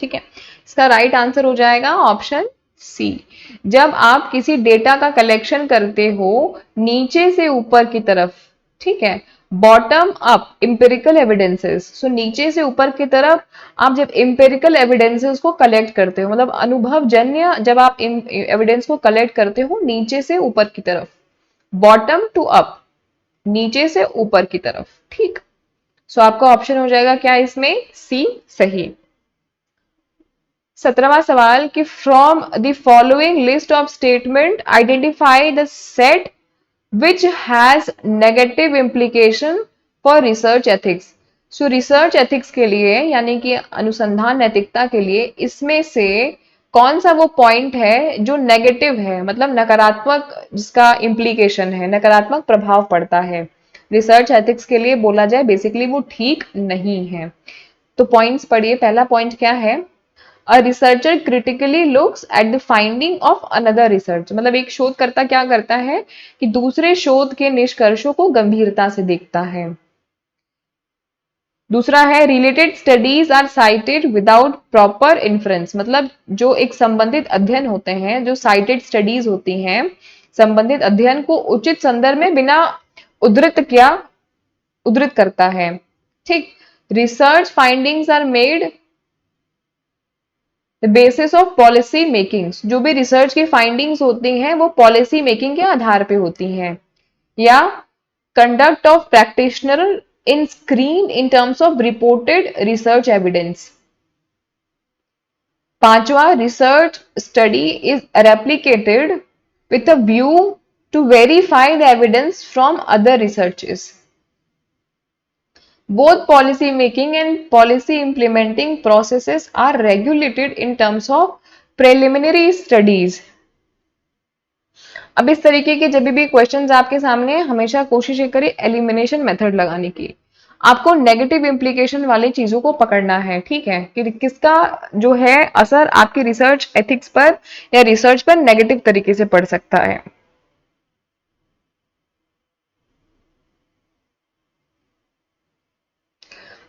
ठीक है, इसका right answer हो जाएगा option सी। जब आप किसी data का कलेक्शन करते हो नीचे से ऊपर की तरफ, ठीक है, बॉटम अप इंपेरिकल एविडेंसेस, सो नीचे से ऊपर की तरफ आप जब इंपेरिकल एविडेंसेस को कलेक्ट करते हो, मतलब अनुभव जन्य जब आप एविडेंस को कलेक्ट करते हो नीचे से ऊपर की तरफ, बॉटम टू अप, नीचे से ऊपर की तरफ, ठीक। सो आपका ऑप्शन हो जाएगा क्या इसमें, सी सही। 17वां सवाल कि from the following list of statement identify the set which has negative implication for research ethics. So research ethics के लिए यानी कि अनुसंधान नैतिकता के लिए इसमें से कौन सा वो पॉइंट है जो नेगेटिव है, मतलब नकारात्मक जिसका इंप्लीकेशन है, नकारात्मक प्रभाव पड़ता है रिसर्च एथिक्स के लिए, बोला जाए बेसिकली वो ठीक नहीं है। तो पॉइंट्स पढ़िए, पहला पॉइंट क्या है, a researcher critically looks at the finding of another research, मतलब एक शोधकर्ता क्या करता है कि दूसरे शोध के निष्कर्षों को गंभीरता से देखता है। दूसरा है related studies are cited without proper inference, मतलब जो एक संबंधित अध्ययन होते हैं, जो साइटेड स्टडीज होती हैं, संबंधित अध्ययन को उचित संदर्भ में बिना उद्धृत करता है, ठीक। Research findings are made the basis of policy making, जो भी रिसर्च की फाइंडिंग्स होती हैं वो पॉलिसी मेकिंग के आधार पे होती हैं, या conduct of practitioner in screen in terms of reported research evidence. पांचवा, research study is replicated with a view to verify the evidence from other researches. Both policy making and policy implementing processes are regulated in terms of preliminary studies. अब इस तरीके के जब भी questions आपके सामने हमेशा कोशिश करिए एलिमिनेशन मेथड लगाने की। आपको नेगेटिव इंप्लीकेशन वाली चीजों को पकड़ना है, ठीक है, कि किसका जो है असर आपकी रिसर्च एथिक्स पर या रिसर्च पर नेगेटिव तरीके से पड़ सकता है।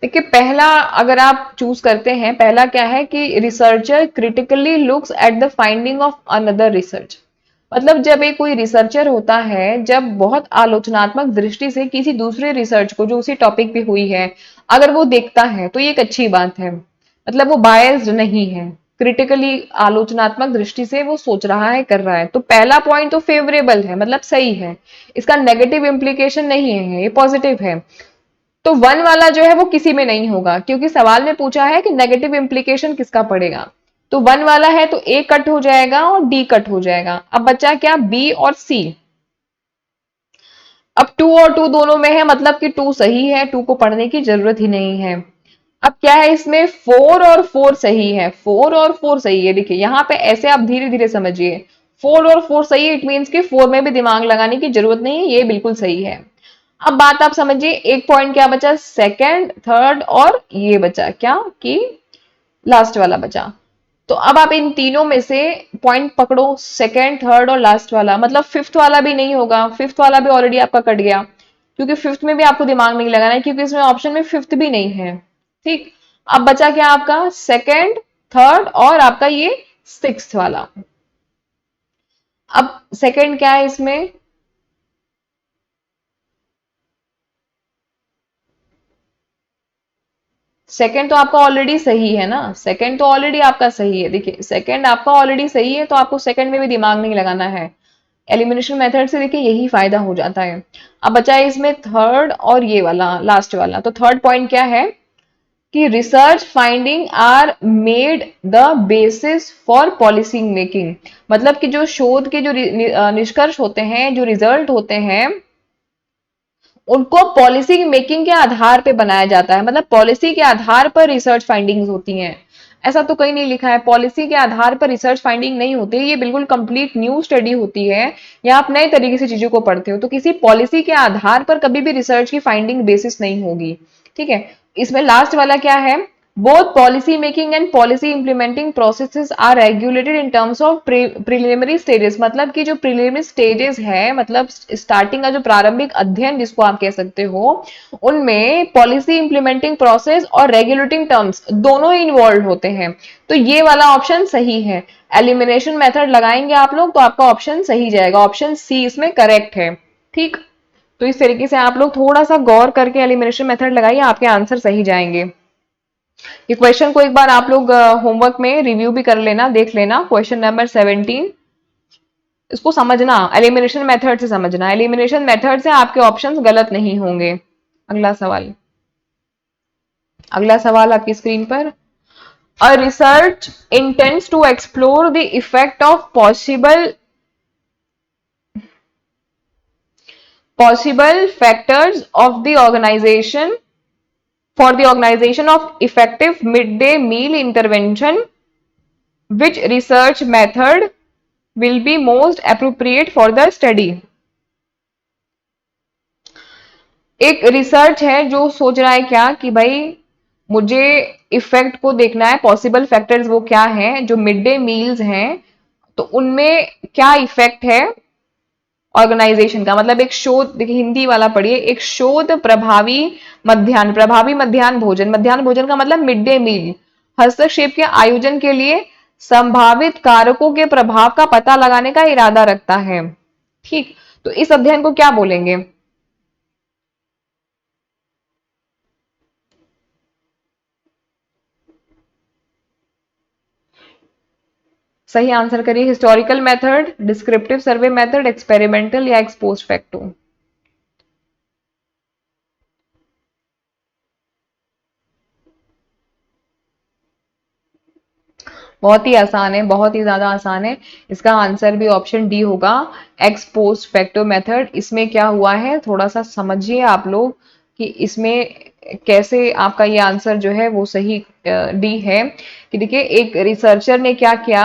देखिए पहला अगर आप चूज करते हैं, पहला क्या है कि researcher critically looks at the finding of another research, मतलब जब एक कोई रिसर्चर होता है जब बहुत आलोचनात्मक दृष्टि से किसी दूसरे रिसर्च को जो उसी टॉपिक पे हुई है अगर वो देखता है तो ये एक अच्छी बात है, मतलब वो बायस्ड नहीं है, क्रिटिकली आलोचनात्मक दृष्टि से वो सोच रहा है, कर रहा है, तो पहला पॉइंट तो फेवरेबल है, मतलब सही है, इसका नेगेटिव इंप्लीकेशन नहीं है, ये पॉजिटिव है। तो वन वाला जो है वो किसी में नहीं होगा क्योंकि सवाल में पूछा है कि नेगेटिव इंप्लीकेशन किसका पड़ेगा, तो वन वाला है तो ए कट हो जाएगा और डी कट हो जाएगा। अब बचा क्या, बी और सी। अब टू और टू दोनों में है, मतलब कि टू सही है, टू को पढ़ने की जरूरत ही नहीं है। अब क्या है इसमें, फोर और फोर सही है, फोर और फोर सही है, देखिए यहाँ पे ऐसे आप धीरे धीरे समझिए, फोर और फोर सही है, इट मीन्स कि फोर में भी दिमाग लगाने की जरूरत नहीं है, ये बिल्कुल सही है। अब बात आप समझिए, एक पॉइंट क्या बचा, सेकंड, थर्ड और ये बचा क्या कि लास्ट वाला बचा। तो अब आप इन तीनों में से पॉइंट पकड़ो, सेकंड, थर्ड और लास्ट वाला, मतलब फिफ्थ वाला भी नहीं होगा, फिफ्थ वाला भी ऑलरेडी आपका कट गया क्योंकि फिफ्थ में भी आपको दिमाग नहीं लगाना है क्योंकि इसमें ऑप्शन में फिफ्थ भी नहीं है, ठीक। अब बचा क्या आपका, सेकंड, थर्ड और आपका ये सिक्स्थ वाला। अब सेकंड क्या है इसमें, सेकंड तो आपका ऑलरेडी सही है ना, सेकंड तो ऑलरेडी आपका सही है। देखिए सेकंड आपका ऑलरेडी सही है, तो आपको सेकंड में भी दिमाग नहीं लगाना है। एलिमिनेशन मेथड से देखिए यही फायदा हो जाता है। अब बचा है इसमें थर्ड और ये वाला लास्ट वाला। तो थर्ड पॉइंट क्या है कि research finding are made the basis for policy making. मतलब कि जो शोध के जो निष्कर्ष होते हैं, जो रिजल्ट होते हैं, उनको पॉलिसी मेकिंग के आधार पे बनाया जाता है। मतलब पॉलिसी के आधार पर रिसर्च फाइंडिंग्स होती हैं। ऐसा तो कहीं नहीं लिखा है पॉलिसी के आधार पर रिसर्च फाइंडिंग नहीं होती, ये बिल्कुल कंप्लीट न्यू स्टडी होती है, या आप नए तरीके से चीजों को पढ़ते हो। तो किसी पॉलिसी के आधार पर कभी भी रिसर्च की फाइंडिंग बेसिस नहीं होगी। ठीक है। इसमें लास्ट वाला क्या है, both policy making and policy implementing processes are regulated in terms of preliminary stages। मतलब कि जो preliminary stages है, मतलब स्टार्टिंग का जो प्रारंभिक अध्ययन जिसको आप कह सकते हो, उनमें पॉलिसी इंप्लीमेंटिंग प्रोसेस और रेगुलेटिंग टर्म्स दोनों ही इन्वॉल्व होते हैं। तो ये वाला ऑप्शन सही है। एलिमिनेशन मेथड लगाएंगे आप लोग तो आपका ऑप्शन सही जाएगा, ऑप्शन सी इसमें करेक्ट है। ठीक। तो इस तरीके से आप लोग थोड़ा सा गौर करके एलिमिनेशन मेथड लगाइए, आपके आंसर सही जाएंगे। ये क्वेश्चन को एक बार आप लोग होमवर्क में रिव्यू भी कर लेना, देख लेना। क्वेश्चन नंबर 17, इसको समझना, एलिमिनेशन मेथड से समझना। एलिमिनेशन मेथड से आपके ऑप्शंस गलत नहीं होंगे। अगला सवाल, अगला सवाल आपकी स्क्रीन पर। A research intends to explore the effect of possible factors of the organisation for the organization of effective midday meal intervention, which research method will be most appropriate for the study। एक research है जो सोच रहा है क्या कि भाई मुझे इफेक्ट को देखना है, पॉसिबल फैक्टर्स वो क्या है जो मिड डे मील्स हैं, तो उनमें क्या इफेक्ट है ऑर्गेनाइजेशन का। मतलब एक शोध, देखिए हिंदी वाला पढ़िए, एक शोध प्रभावी मध्याह्न भोजन का मतलब मिड डे मील हस्तक्षेप के आयोजन के लिए संभावित कारकों के प्रभाव का पता लगाने का इरादा रखता है। ठीक। तो इस अध्ययन को क्या बोलेंगे? सही आंसर करिए। Historical method, descriptive survey method, experimental या एक्सपोस्ट फैक्टो। बहुत ही आसान है, बहुत ही ज्यादा आसान है। इसका आंसर भी ऑप्शन डी होगा, एक्स पोस्ट फैक्टो मेथड। इसमें क्या हुआ है थोड़ा सा समझिए आप लोग कि इसमें कैसे आपका ये आंसर जो है वो सही डी है। कि देखिए एक रिसर्चर ने क्या किया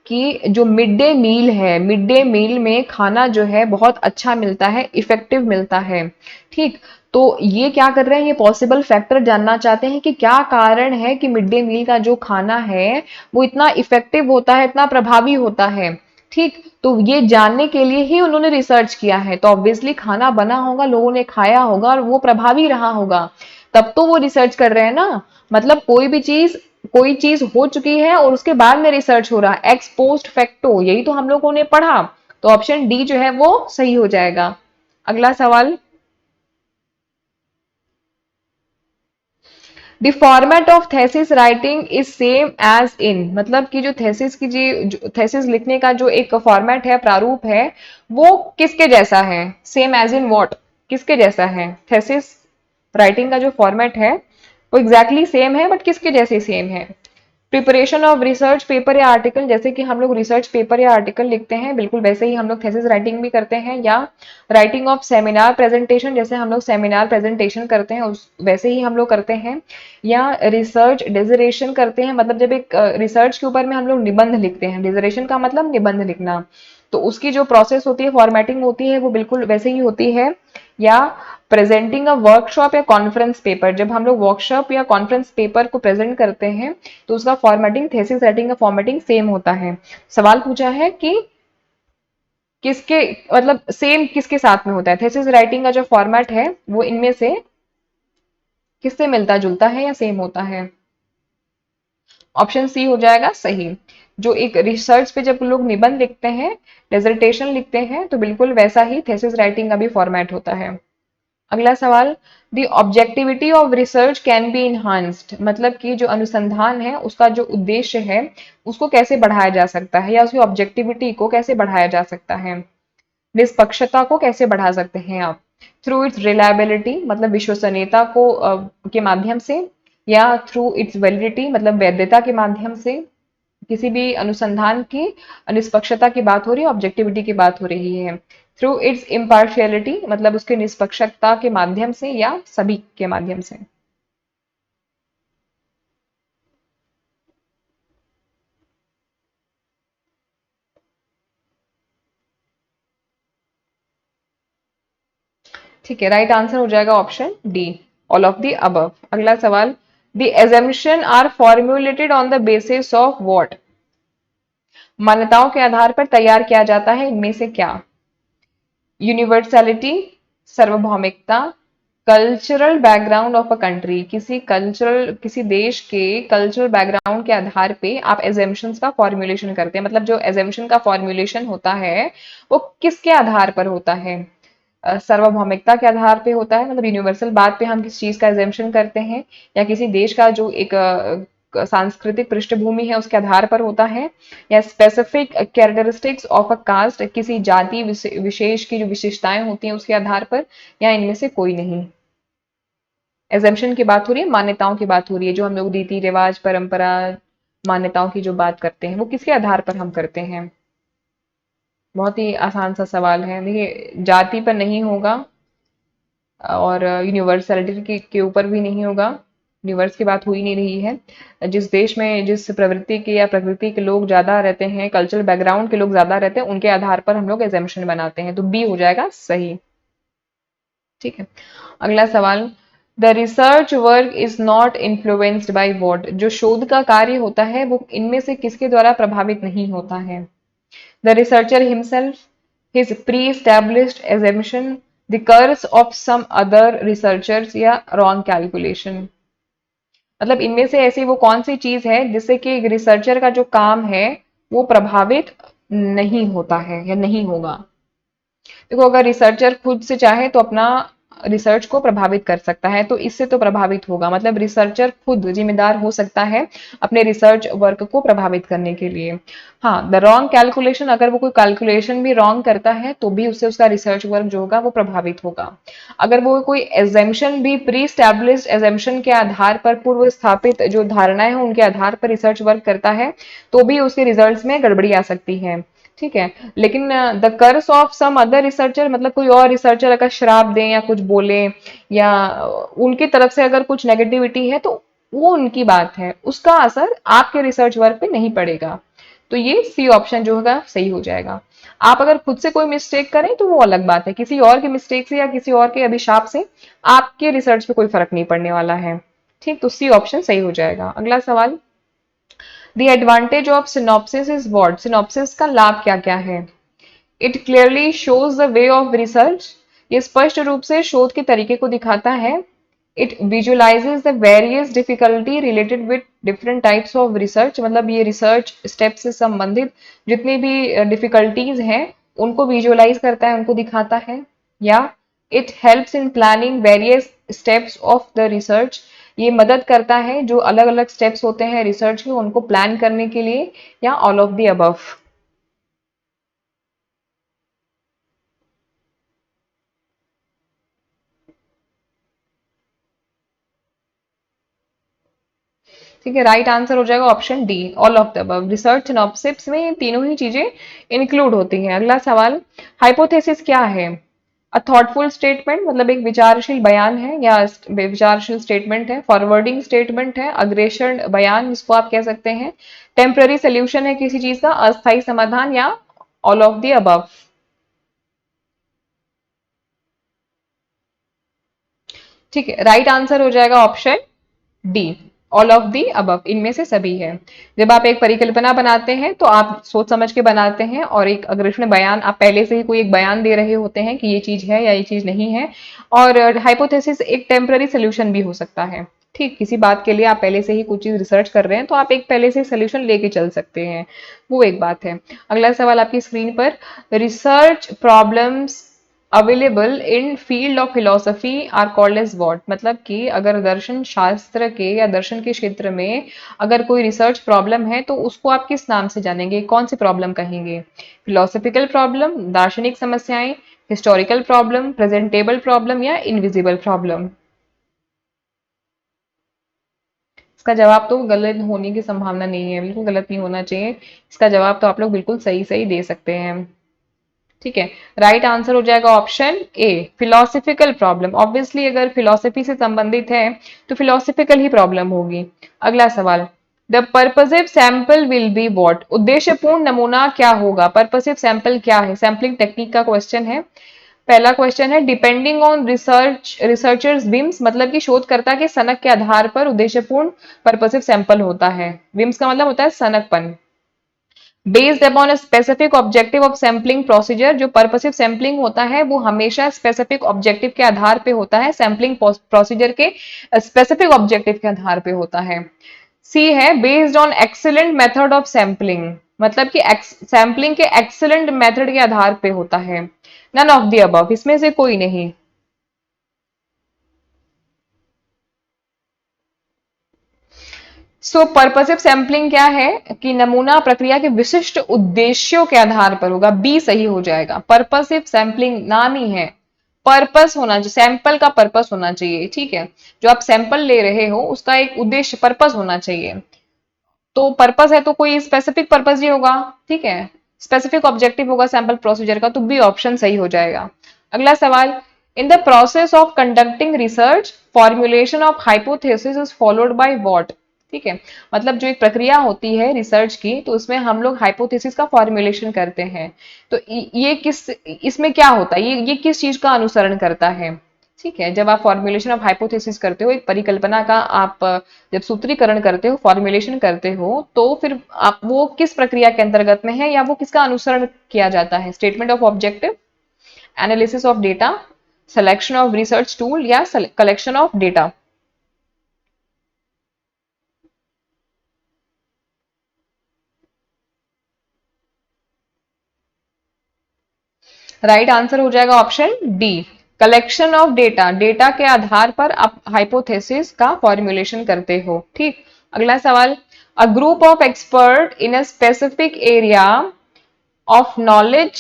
कि जो मिड डे मील है, मिड डे मील में खाना जो है बहुत अच्छा मिलता है, इफेक्टिव मिलता है। ठीक। तो ये क्या कर रहे हैं, ये पॉसिबल फैक्टर जानना चाहते हैं कि क्या कारण है कि मिड डे मील का जो खाना है वो इतना इफेक्टिव होता है, इतना प्रभावी होता है। ठीक। तो ये जानने के लिए ही उन्होंने रिसर्च किया है। तो ऑब्वियसली खाना बना होगा, लोगों ने खाया होगा और वो प्रभावी रहा होगा, तब तो वो रिसर्च कर रहे हैं ना। मतलब कोई चीज हो चुकी है और उसके बाद में रिसर्च हो रहा है, एक्स पोस्ट फैक्टो, यही तो हम लोगों ने पढ़ा। तो ऑप्शन डी जो है वो सही हो जाएगा। अगला सवाल, the format of thesis writing is same as in. मतलब कि जो थेसिस की जो थेसिस लिखने का जो एक फॉर्मेट है, प्रारूप है, वो किसके जैसा है? सेम एज इन व्हाट, किसके जैसा है? थेसिस राइटिंग का जो फॉर्मेट है वो एग्जैक्टली सेम है, बट किसके जैसे सेम है? प्रिपरेशन ऑफ रिसर्च पेपर या आर्टिकल, जैसे कि हम लोग रिसर्च पेपर या आर्टिकल लिखते हैं, बिल्कुल वैसे ही हम लोग थेसिस राइटिंग भी करते हैं। या राइटिंग ऑफ सेमिनार प्रेजेंटेशन, जैसे हम लोग सेमिनार प्रेजेंटेशन करते हैं उस वैसे ही हम लोग करते हैं। या रिसर्च डिजर्टेशन करते हैं, मतलब जब एक रिसर्च के ऊपर में हम लोग निबंध लिखते हैं, डिजर्टेशन का मतलब निबंध लिखना, तो उसकी जो प्रोसेस होती है, फॉर्मेटिंग होती है, वो बिल्कुल वैसे ही होती है। या प्रेजेंटिंग अ वर्कशॉप या कॉन्फ्रेंस पेपर, जब हम लोग वर्कशॉप या कॉन्फ्रेंस पेपर को प्रेजेंट करते हैं तो उसका फॉर्मेटिंग थेसिस राइटिंग का फॉर्मेटिंग सेम होता है। सवाल पूछा है कि किसके, मतलब सेम किसके साथ में होता है? थेसिस राइटिंग का जो फॉर्मेट है वो इनमें से किससे मिलता जुलता है या सेम होता है? ऑप्शन सी हो जाएगा सही। जो एक रिसर्च पे जब लोग निबंध लिखते हैं, डिसर्टेशन लिखते हैं, तो बिल्कुल वैसा ही थेसिस राइटिंग का भी फॉर्मेट होता है। अगला सवाल, the objectivity of research can be enhanced, मतलब कि जो अनुसंधान है उसका जो उद्देश्य है उसको कैसे बढ़ाया जा सकता है, या उसकी ऑब्जेक्टिविटी को कैसे बढ़ाया जा सकता है, निष्पक्षता को कैसे बढ़ा सकते हैं आप? थ्रू इट्स रिलायबिलिटी, मतलब विश्वसनीयता को के माध्यम से, या थ्रू इट्स वैलिडिटी, मतलब वैधता के माध्यम से। किसी भी अनुसंधान की निष्पक्षता की बात हो रही है, ऑब्जेक्टिविटी की बात हो रही है। थ्रू इट्स इम्पार्शियलिटी, मतलब उसके निष्पक्षता के माध्यम से, या सभी के माध्यम से। ठीक है, राइट आंसर हो जाएगा option D, all of the above. अगला सवाल, the assumption are formulated on the basis of what, मान्यताओं के आधार पर तैयार किया जाता है इनमें से क्या? यूनिवर्सैलिटी, सार्वभौमिकता, cultural background of a country, किसी देश के कल्चरल बैकग्राउंड के आधार पे आप एजेम्पशंस का फॉर्मुलेशन करते हैं। मतलब जो एजेम्पशन का फॉर्मुलेशन होता है वो किसके आधार पर होता है? सार्वभौमिकता के आधार पे होता है, मतलब यूनिवर्सल बात पे हम किस चीज का एजेम्पशन करते हैं, या किसी देश का जो एक सांस्कृतिक पृष्ठभूमि है उसके आधार पर होता है, या specific characteristics of a caste, किसी जाति विशेष की जो विशेषताएं होती हैं उसके आधार पर, या इनमें से कोई नहीं। एजेम्पशन की बात हो रही है, मान्यताओं की बात हो रही है, जो हम लोग रीति रिवाज परंपरा मान्यताओं की जो बात करते हैं वो किसके आधार पर हम करते हैं? बहुत ही आसान सा सवाल है। देखिए, जाति पर नहीं होगा, और यूनिवर्सलिटी के ऊपर भी नहीं होगा, यूनिवर्स की बात हो ही नहीं रही है। जिस देश में जिस प्रवृत्ति के या प्रकृति के लोग ज्यादा रहते हैं, कल्चरल बैकग्राउंड के लोग ज्यादा रहते हैं, उनके आधार पर हम लोग एजेम्पशन बनाते हैं, तो बी हो जाएगा सही। ठीक है, अगला सवाल, the research work is not influenced by what, जो शोध का कार्य होता है वो इनमें से किसके द्वारा प्रभावित नहीं होता है? The researcher himself, his pre-established assumption, the curse of some other researchers, या wrong calculation। मतलब इनमें से ऐसी वो कौन सी चीज है जिससे कि एक रिसर्चर का जो काम है वो प्रभावित नहीं होता है या नहीं होगा? देखो, अगर रिसर्चर खुद से चाहे तो अपना रिसर्च को प्रभावित कर सकता है, तो इससे तो प्रभावित होगा, मतलब रिसर्चर खुद जिम्मेदार हो सकता है अपने रिसर्च वर्क को प्रभावित करने के लिए। हाँ, द रॉन्ग कैलकुलेशन, अगर वो कोई कैलकुलेशन भी रॉन्ग करता है तो भी उससे उसका रिसर्च वर्क जो होगा वो प्रभावित होगा। अगर वो कोई एजेम्पशन भी प्री स्टैब्लिश्ड एजेम्पशन के आधार पर, पूर्व स्थापित जो धारणाएं हैं उनके आधार पर रिसर्च वर्क करता है, तो भी उसके रिजल्ट्स में गड़बड़ी आ सकती है। ठीक है, लेकिन the curse of some other researcher, मतलब कोई और रिसर्चर अगर श्राप दें या कुछ बोले, या उनकी तरफ से अगर कुछ नेगेटिविटी है, तो वो उनकी बात है, उसका असर आपके रिसर्च वर्क पे नहीं पड़ेगा। तो ये सी ऑप्शन जो होगा सही हो जाएगा। आप अगर खुद से कोई मिस्टेक करें तो वो अलग बात है, किसी और के मिस्टेक से या किसी और के अभिशाप से आपके रिसर्च पे कोई फर्क नहीं पड़ने वाला है। ठीक, तो सी ऑप्शन सही हो जाएगा। अगला सवाल, the advantage of synopsis is what, synopsis का लाभ क्या क्या है? It clearly shows the way of research, ये स्पष्ट रूप से शोध के तरीके को दिखाता है। It visualises the various difficulty related with different types of research, मतलब ये रिसर्च स्टेप से संबंधित जितनी भी डिफिकल्टीज हैं उनको विजुअलाइज करता है, उनको दिखाता है। या it helps in planning various steps of the research, ये मदद करता है जो अलग अलग स्टेप्स होते हैं रिसर्च के उनको प्लान करने के लिए, या ऑल ऑफ द अबव। ठीक है, राइट आंसर हो जाएगा option D, all of the above. Research synopsis में ये तीनों ही चीजें इंक्लूड होती हैं। अगला सवाल, हाइपोथेसिस क्या है? अ थॉटफुल स्टेटमेंट, मतलब एक विचारशील बयान है या विचारशील स्टेटमेंट है। फॉरवर्डिंग स्टेटमेंट है, अग्रेषण बयान जिसको आप कह सकते हैं। टेम्पररी सोल्यूशन है किसी चीज का, अस्थायी समाधान, या ऑल ऑफ द अबव। ठीक है, राइट आंसर हो जाएगा option D, all of the above, इनमें से सभी है। जब आप एक परिकल्पना बनाते हैं तो आप सोच समझ के बनाते हैं, और एक अग्रेषण बयान आप पहले से ही कोई एक बयान दे रहे होते हैं कि ये चीज है या ये चीज नहीं है। और हाइपोथेसिस एक टेम्पररी सोल्यूशन भी हो सकता है। ठीक, किसी बात के लिए आप पहले से ही कुछ चीज रिसर्च कर रहे हैं तो आप एक पहले से सोल्यूशन लेके चल सकते हैं, वो एक बात है। अगला सवाल आपकी स्क्रीन पर, research problems available in field of philosophy are called as what, मतलब कि अगर दर्शन शास्त्र के या दर्शन के क्षेत्र में अगर कोई रिसर्च प्रॉब्लम है तो उसको आप किस नाम से जानेंगे, कौन सी प्रॉब्लम कहेंगे? फिलोसफिकल प्रॉब्लम, दार्शनिक समस्याएं, हिस्टोरिकल प्रॉब्लम, प्रेजेंटेबल प्रॉब्लम या इनविजिबल प्रॉब्लम? इसका जवाब तो गलत होने की संभावना नहीं है, बिल्कुल गलत नहीं होना चाहिए। इसका जवाब तो आप लोग बिल्कुल सही सही दे सकते हैं। ठीक है, राइट आंसर हो जाएगा option A, philosophical problem. Obviously अगर फिलोसफी से संबंधित है तो फिलोसफिकल ही प्रॉब्लम होगी। अगला सवाल, the purposive sample will be what, उद्देश्यपूर्ण नमूना क्या होगा? पर्पसिव सैंपल क्या है? सैंपलिंग टेक्निक का क्वेश्चन है। पहला क्वेश्चन है डिपेंडिंग ऑन रिसर्चर्स विम्स, मतलब कि शोधकर्ता के सनक के आधार पर उद्देश्यपूर्ण पर्पसिव सैंपल होता है। विम्स का मतलब होता है सनकपन। Based upon a specific objective of sampling procedure, जो पर्पसिव सैम्पलिंग होता है वो हमेशा स्पेसिफिक ऑब्जेक्टिव के आधार पे होता है, सैम्पलिंग प्रोसीजर के स्पेसिफिक ऑब्जेक्टिव के आधार पे होता है। सी है based on excellent method of sampling, मतलब कि सैम्पलिंग के एक्सीलेंट मेथड के आधार पे होता है। नन ऑफ द अबव, इसमें से कोई नहीं। सो पर्पसिव सैंपलिंग क्या है कि नमूना प्रक्रिया के विशिष्ट उद्देश्यों के आधार पर होगा। बी सही हो जाएगा। पर्पसिव सैंपलिंग नाम ही है, पर्पस होना चाहिए, सैंपल का पर्पस होना चाहिए। ठीक है, जो आप सैंपल ले रहे हो उसका एक उद्देश्य पर्पस होना चाहिए। तो पर्पस है तो कोई स्पेसिफिक पर्पस ही होगा। ठीक है, स्पेसिफिक ऑब्जेक्टिव होगा सैंपल प्रोसीजर का, तो बी ऑप्शन सही हो जाएगा। अगला सवाल, in the process of conducting research formulation of hypothesis is followed by what. ठीक है, मतलब जो एक प्रक्रिया होती है रिसर्च की तो उसमें हम लोग हाइपोथेसिस का फॉर्मुलेशन करते हैं। तो ये किस, इसमें क्या होता है, ये किस चीज का अनुसरण करता है? ठीक है, जब आप फॉर्मुलेशन ऑफ हाइपोथेसिस करते हो, एक परिकल्पना का आप जब सूत्रीकरण करते हो, फॉर्मुलेशन करते हो, तो फिर आप वो किस प्रक्रिया के अंतर्गत में है या वो किसका अनुसरण किया जाता है? Statement of objective, analysis of data, selection of research tool या collection of data? Right answer हो जाएगा option D, collection of data. Data के आधार पर आप हाइपोथेसिस का फॉर्मुलेशन करते हो। ठीक, अगला सवाल, a group of expert in a specific area of knowledge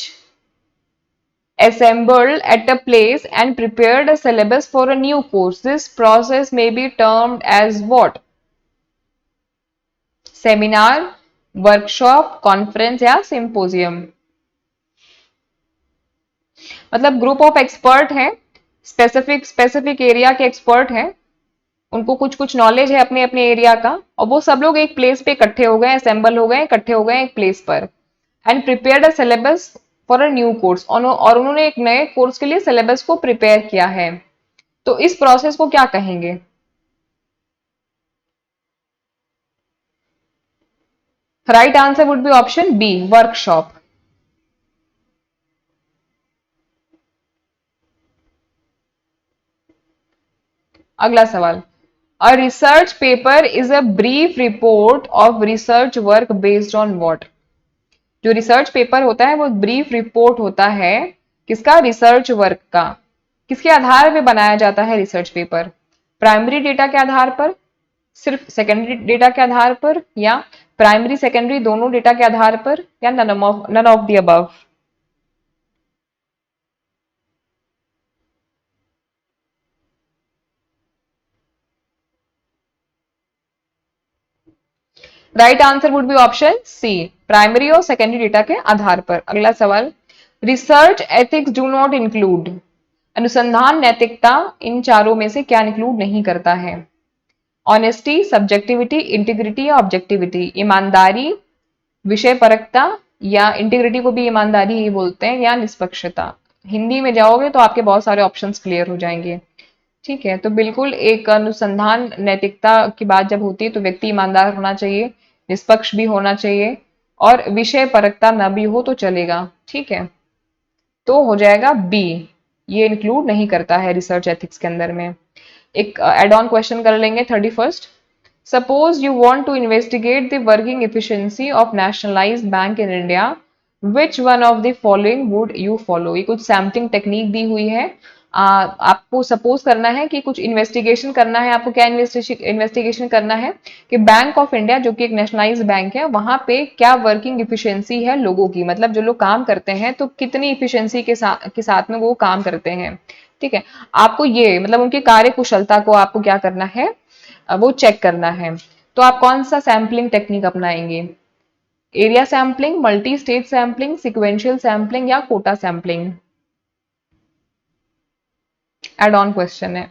assembled at a place and prepared a syllabus for a new course. This process may be termed as what? Seminar, workshop, conference या symposium? मतलब group of expert हैं, specific specific area के expert हैं, उनको कुछ कुछ knowledge है अपने अपने एरिया का, और वो सब लोग एक प्लेस पे इकट्ठे हो गए, असेंबल हो गए, इकट्ठे हो गए एक प्लेस पर, and prepared a syllabus for a new course, और उन्होंने एक नए कोर्स के लिए सिलेबस को प्रिपेयर किया है। तो इस प्रोसेस को क्या कहेंगे? Right answer would be option B, workshop. अगला सवाल, a research paper is a brief report of research work based on what? जो रिसर्च पेपर होता है वो ब्रीफ रिपोर्ट होता है, किसका? रिसर्च वर्क का। किसके आधार पे बनाया जाता है रिसर्च पेपर? प्राइमरी डेटा के आधार पर, सिर्फ सेकेंडरी डेटा के आधार पर, या प्राइमरी सेकेंडरी दोनों डेटा के आधार पर, या none of the above? Right answer would be option C, primary और सेकेंडरी डेटा के आधार पर। अगला सवाल, research ethics do not include, अनुसंधान नैतिकता इन चारों में से क्या इंक्लूड नहीं करता है? ऑनेस्टी, सब्जेक्टिविटी, इंटीग्रिटी या ऑब्जेक्टिविटी? ईमानदारी, विषय परकता, या इंटीग्रिटी को भी ईमानदारी ही बोलते हैं, या निष्पक्षता? हिंदी में जाओगे तो आपके बहुत सारे ऑप्शंस क्लियर हो जाएंगे। ठीक है, तो बिल्कुल एक अनुसंधान नैतिकता की बात जब होती है तो व्यक्ति ईमानदार होना चाहिए, निष्पक्ष भी होना चाहिए, और विषय परकता न भी हो तो चलेगा। ठीक है, तो हो जाएगा बी, ये इंक्लूड नहीं करता है रिसर्च एथिक्स के अंदर में। एक एड ऑन क्वेश्चन कर लेंगे 31st। Suppose you want to investigate the working efficiency of nationalised bank in India, which one of the following would you follow. ये कुछ सैम्पलिंग टेक्निक दी हुई है। आपको सपोज करना है कि कुछ इन्वेस्टिगेशन करना है। आपको क्या इन्वेस्टिगेशन करना है कि बैंक ऑफ इंडिया जो कि एक नेशनलाइज्ड बैंक है, वहां पे क्या वर्किंग इफिशियंसी है लोगों की, मतलब जो लोग काम करते हैं तो कितनी इफिशियंसी के साथ में वो काम करते हैं। ठीक है, आपको ये मतलब उनकी कार्य कुशलता को आपको क्या करना है, वो चेक करना है। तो आप कौन सा सैम्पलिंग टेक्निक अपनाएंगे? Area sampling, multi state sampling, sequential sampling या quota sampling? Add on question है।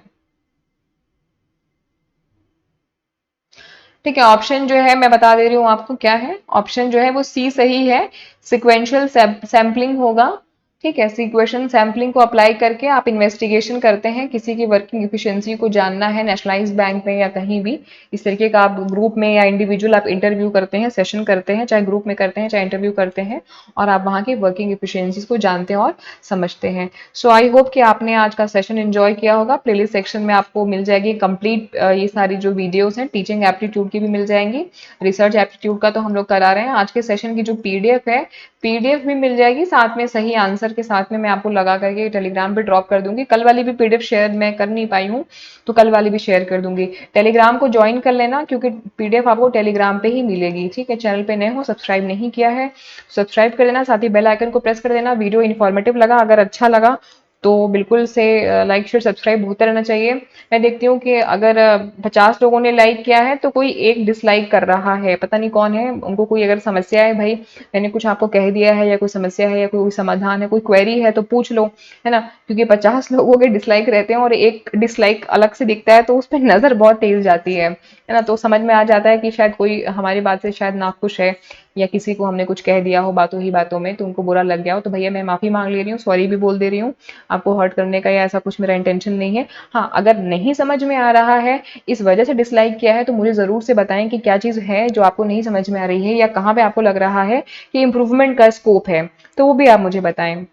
ठीक है, ऑप्शन जो है मैं बता दे रही हूँ आपको क्या है। ऑप्शन जो है वो सी सही है, सिक्वेंशियल सैम्पलिंग होगा। ठीक है, सिक्वेशन सैम्पलिंग को अप्लाई करके आप इन्वेस्टिगेशन करते हैं, किसी की वर्किंग एफिशिएंसी को जानना है नेशनलाइज्ड बैंक में या कहीं भी इस तरीके का। आप ग्रुप में या इंडिविजुअल आप इंटरव्यू करते हैं, सेशन करते हैं, चाहे ग्रुप में करते हैं चाहे इंटरव्यू करते हैं, और आप वहाँ की वर्किंग एफिशिएंसीज को जानते हैं और समझते हैं। सो आई होप कि आपने आज का सेशन एंजॉय किया होगा। प्लेलिस्ट सेक्शन में आपको मिल जाएगी कंप्लीट ये सारी जो वीडियोस हैं, टीचिंग एप्टीट्यूड की भी मिल जाएंगी, रिसर्च एप्टीट्यूड का तो हम लोग करा रहे हैं। आज के सेशन की जो पीडीएफ है, पीडीएफ भी मिल जाएगी, साथ में सही आंसर के साथ में मैं आपको लगा करके टेलीग्राम पे ड्रॉप कर दूंगी। कल वाली भी पीडीएफ शेयर मैं कर नहीं पाई हूँ, तो कल वाली भी शेयर कर दूंगी। टेलीग्राम को ज्वाइन कर लेना, क्योंकि पीडीएफ आपको टेलीग्राम पे ही मिलेगी। ठीक है, चैनल पे नए हो, सब्सक्राइब नहीं किया है, सब्सक्राइब कर देना, साथ ही बेल आइकन को प्रेस कर देना। वीडियो इन्फॉर्मेटिव लगा, अगर अच्छा लगा तो बिल्कुल से लाइक शेयर सब्सक्राइब होता रहना चाहिए। मैं देखती हूँ कि अगर 50 लोगों ने लाइक किया है तो कोई एक डिसलाइक कर रहा है, पता नहीं कौन है। उनको कोई अगर समस्या है, भाई मैंने कुछ आपको कह दिया है या कोई समस्या है या कोई समाधान है, कोई क्वेरी है तो पूछ लो, है ना। क्योंकि 50 लोगों के डिसलाइक रहते हैं और एक डिसलाइक अलग से दिखता है तो उस पर नजर बहुत तेज जाती है ना। तो समझ में आ जाता है कि शायद कोई हमारी बात से शायद नाखुश है, या किसी को हमने कुछ कह दिया हो बातों ही बातों में तो उनको बुरा लग गया हो। तो भैया मैं माफी मांग ले रही हूँ, सॉरी भी बोल दे रही हूँ। आपको हर्ट करने का या ऐसा कुछ मेरा इंटेंशन नहीं है। हाँ, अगर नहीं समझ में आ रहा है, इस वजह से डिसलाइक किया है, तो मुझे जरूर से बताएं कि क्या चीज है जो आपको नहीं समझ में आ रही है, या कहाँ पे आपको लग रहा है कि इंप्रूवमेंट का स्कोप है, तो वो भी आप मुझे बताएं।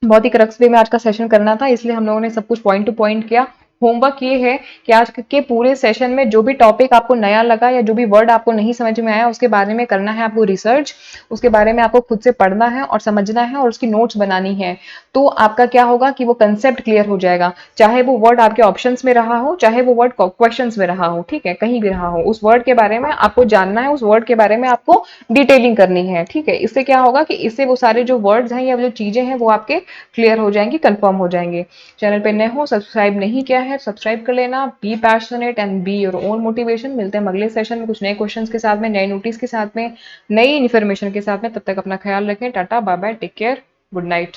बहुत ही क्रक्स वे में आज का सेशन करना था, इसलिए हम लोगों ने सब कुछ पॉइंट टू पॉइंट किया। होमवर्क ये है कि आज के पूरे सेशन में जो भी टॉपिक आपको नया लगा या जो भी वर्ड आपको नहीं समझ में आया, उसके बारे में करना है आपको रिसर्च, उसके बारे में आपको खुद से पढ़ना है और समझना है और उसकी नोट्स बनानी है। तो आपका क्या होगा कि वो कंसेप्ट क्लियर हो जाएगा, चाहे वो वर्ड आपके ऑप्शंस में रहा हो, चाहे वो वर्ड क्वेश्चंस में रहा हो, ठीक है, कहीं भी रहा हो, उस वर्ड के बारे में आपको जानना है, उस वर्ड के बारे में आपको डिटेलिंग करनी है। ठीक है, इससे क्या होगा कि इससे वो सारे जो वर्ड्स हैं या जो चीजें हैं वो आपके क्लियर हो जाएंगी, कंफर्म हो जाएंगे। चैनल पे नए हो, सब्सक्राइब नहीं किया है, सब्सक्राइब कर लेना। Be passionate and be your own motivation. मिलते हैं अगले सेशन में कुछ नए क्वेश्चंस के साथ में, नए नोटिस के साथ में, नई इन्फॉर्मेशन के साथ में। तब तक अपना ख्याल रखें। Ta-ta bye bye, take care, good night.